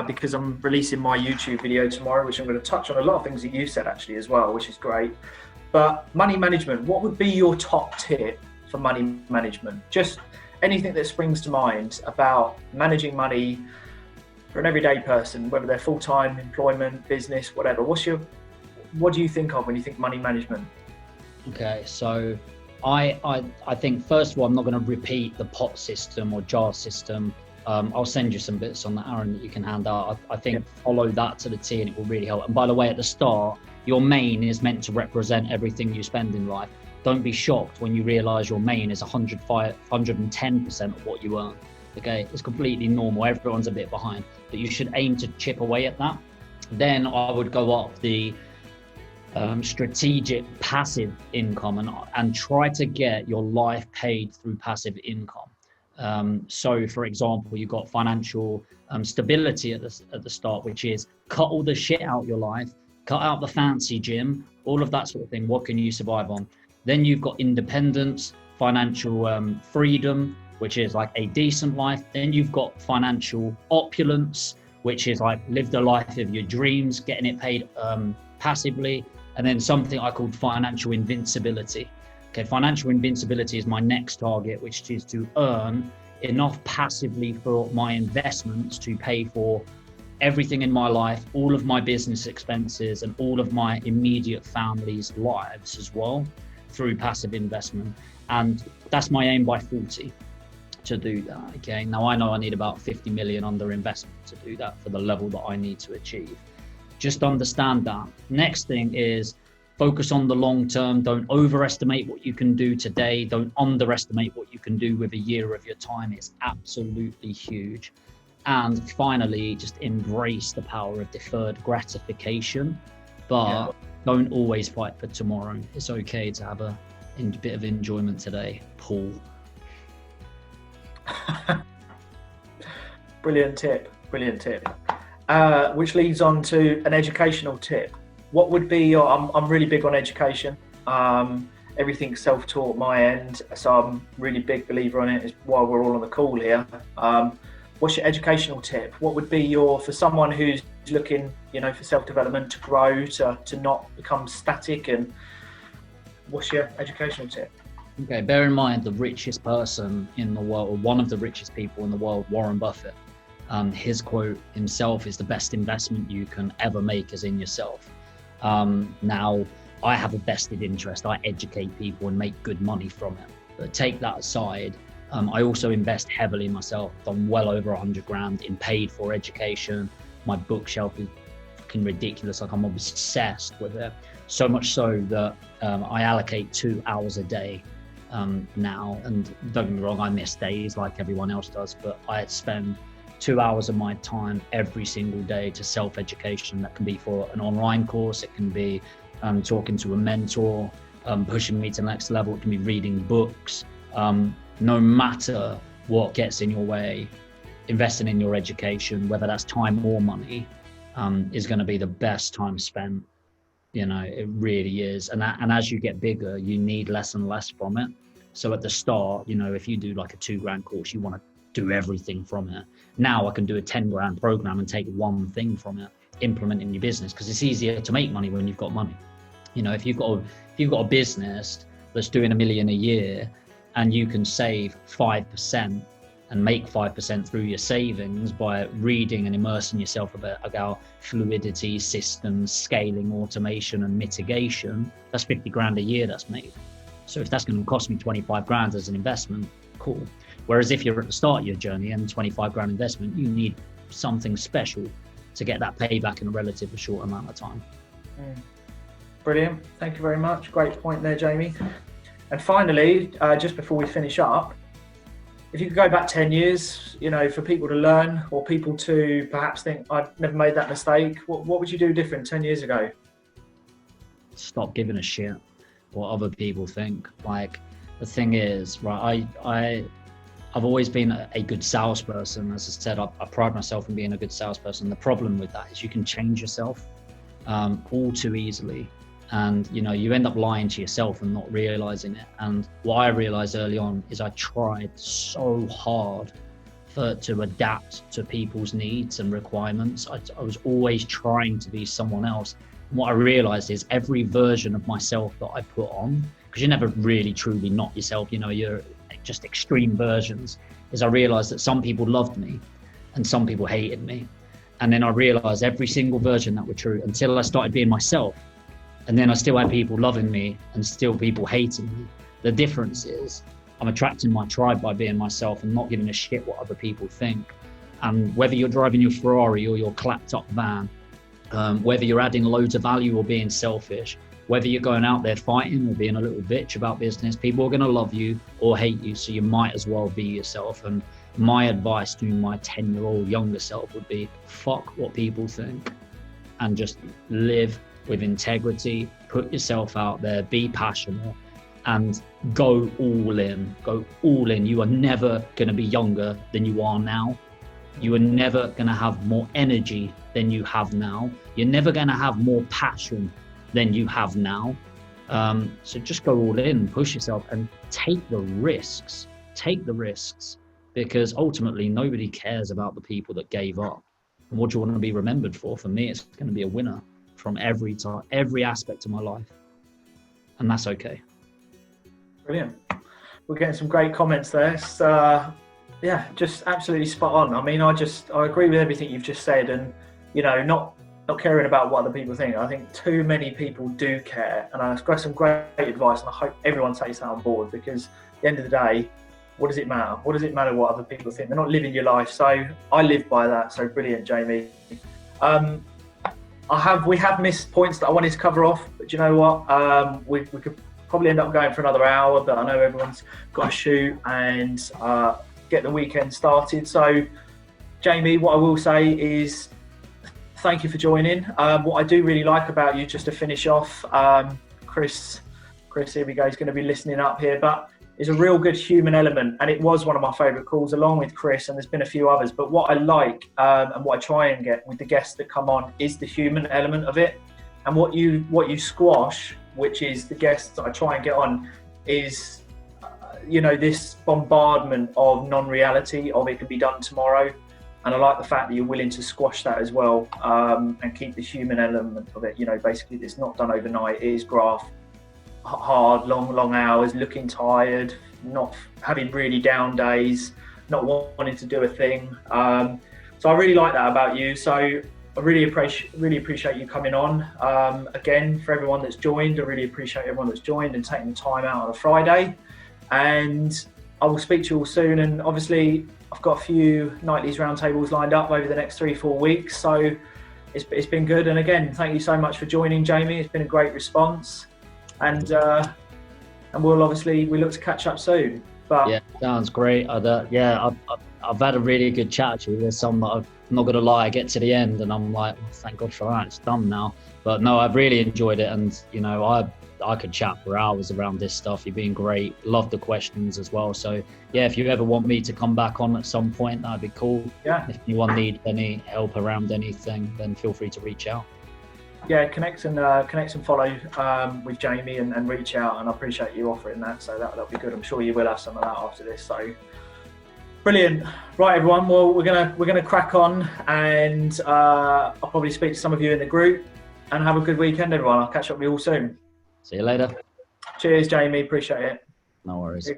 Speaker 1: because I'm releasing my YouTube video tomorrow, which I'm going to touch on a lot of things that you said actually as well, which is great. But money management, what would be your top tip for money management? Just anything that springs to mind about managing money for an everyday person, whether they're full-time, employment, business, whatever. What do you think of when you think money management?
Speaker 2: Okay, so I think first of all, I'm not going to repeat the pot system or jar system. I'll send you some bits on that, Aaron, that you can hand out. I think follow that to the T and it will really help. And by the way, at the start, your main is meant to represent everything you spend in life. Don't be shocked when you realize your main is 110% of what you earn. Okay, it's completely normal. Everyone's a bit behind, but you should aim to chip away at that. Then I would go up the strategic passive income and try to get your life paid through passive income. So for example, you've got financial stability at the start, which is cut all the shit out your life, cut out the fancy gym, all of that sort of thing. What can you survive on? Then you've got independence, financial freedom, which is like a decent life. Then you've got financial opulence, which is like live the life of your dreams, getting it paid passively. And then something I called financial invincibility. Okay, financial invincibility is my next target, which is to earn enough passively for my investments to pay for everything in my life, all of my business expenses, and all of my immediate family's lives as well, through passive investment. And that's my aim by 40 to do that. Okay, now I know I need about 50 million under investment to do that for the level that I need to achieve. Just understand that. Next thing is focus on the long term. Don't overestimate what you can do today. Don't underestimate what you can do with a year of your time. It's absolutely huge. And finally, just embrace the power of deferred gratification, but don't always fight for tomorrow. It's okay to have a bit of enjoyment today, Paul.
Speaker 1: Brilliant tip. Which leads on to an educational tip. What would be your, I'm really big on education. Everything's self-taught my end, so I'm really big believer on it. Is why we're all on the call here. What's your educational tip? What would be your, for someone who's looking, for self-development, to grow, to not become static, and what's your educational tip?
Speaker 2: Okay, bear in mind the richest person in the world, or one of the richest people in the world, Warren Buffett, his quote himself is, the best investment you can ever make is in yourself. Now, I have a vested interest. I educate people and make good money from it. But take that aside, I also invest heavily in myself. I've done well over 100 grand in paid for education. My bookshelf is fucking ridiculous. Like, I'm obsessed with it. So much so that I allocate 2 hours a day now. And don't get me wrong, I miss days like everyone else does, but I spend 2 hours of my time every single day to self-education. That can be for an online course. It can be talking to a mentor, pushing me to the next level. It can be reading books. No matter what gets in your way, investing in your education, whether that's time or money, is going to be the best time spent. It really is. And as you get bigger, you need less and less from it. So at the start, if you do like a 2 grand course, you want to do everything from it. Now I can do a 10 grand program and take one thing from it, implement in your business, because it's easier to make money when you've got money. If you've got a business that's doing $1 million a year, and you can save 5% and make 5% through your savings by reading and immersing yourself about fluidity, systems, scaling, automation, and mitigation, that's 50 grand a year that's made. So if that's going to cost me 25 grand as an investment, cool. Whereas if you're at the start of your journey and 25 grand investment, you need something special to get that payback in a relatively short amount of time.
Speaker 1: Brilliant. Thank you very much. Great point there, Jamie. And finally, just before we finish up, if you could go back 10 years, for people to learn, or people to perhaps think, I've never made that mistake, what would you do different 10 years ago?
Speaker 2: Stop giving a shit what other people think. Like, the thing is, right, I've always been a good salesperson. As I said, I pride myself in being a good salesperson. The problem with that is you can change yourself all too easily. And you end up lying to yourself and not realizing it. And what I realized early on is I tried so hard to adapt to people's needs and requirements. I was always trying to be someone else. And what I realized is every version of myself that I put on, because you're never really truly not yourself, you're just extreme versions, is I realized that some people loved me and some people hated me. And then I realized every single version that were true until I started being myself. And then I still had people loving me and still people hating me. The difference is I'm attracting my tribe by being myself and not giving a shit what other people think. And whether you're driving your Ferrari or your clapped up van, whether you're adding loads of value or being selfish, whether you're going out there fighting or being a little bitch about business, people are going to love you or hate you. So you might as well be yourself. And my advice to my 10-year-old younger self would be, fuck what people think and just live with integrity, put yourself out there, be passionate, and go all in. Go all in. You are never going to be younger than you are now. You are never going to have more energy than you have now. You're never going to have more passion than you have now. So just go all in, push yourself, and take the risks. Take the risks, because ultimately nobody cares about the people that gave up. And what do you want to be remembered for? For me, it's going to be a winner from every aspect of my life, and that's okay.
Speaker 1: Brilliant. We're getting some great comments there. So, yeah, just absolutely spot on. I mean, I agree with everything you've just said, and not caring about what other people think. I think too many people do care, and I've got some great advice, and I hope everyone takes that on board, because at the end of the day, what does it matter? What does it matter what other people think? They're not living your life. So I live by that. So brilliant, Jamie. We have missed points that I wanted to cover off, but you know what? We could probably end up going for another hour, but I know everyone's got to shoot and get the weekend started. So Jamie, what I will say is thank you for joining. What I do really like about you, just to finish off, Chris, here we go, he's going to be listening up here, but is a real good human element, and it was one of my favourite calls along with Chris, and there's been a few others, but what I like and what I try and get with the guests that come on is the human element of it. And what you squash, which is the guests that I try and get on, is this bombardment of non-reality of it could be done tomorrow. And I like the fact that you're willing to squash that as well, and keep the human element of it. Basically it's not done overnight. It is graft, hard, long hours, looking tired, not having really down days, not wanting to do a thing. So I really like that about you. So I really appreciate you coming on. Again, for everyone that's joined, I really appreciate everyone that's joined and taking the time out on a Friday. And I will speak to you all soon. And obviously, I've got a few Knightley's roundtables lined up over the next 3-4 weeks. So it's been good. And again, thank you so much for joining, Jamie. It's been a great response. And we'll obviously, we look to catch up soon. But
Speaker 2: yeah, sounds great. I've had a really good chat actually. There's some that I'm not gonna lie, I get to the end and I'm like, well, thank God for that, it's done now. But no, I've really enjoyed it, and I could chat for hours around this stuff. You've been great. Love the questions as well. So yeah, if you ever want me to come back on at some point, that'd be cool.
Speaker 1: Yeah.
Speaker 2: If anyone needs any help around anything, then feel free to reach out.
Speaker 1: Yeah, connect and follow with Jamie and reach out, and I appreciate you offering that. So that'll be good. I'm sure you will have some of that after this. So brilliant. Right, everyone. Well, we're gonna crack on, and I'll probably speak to some of you in the group. And have a good weekend, everyone. I'll catch up with you all soon.
Speaker 2: See you later.
Speaker 1: Cheers, Jamie. Appreciate it.
Speaker 2: No worries.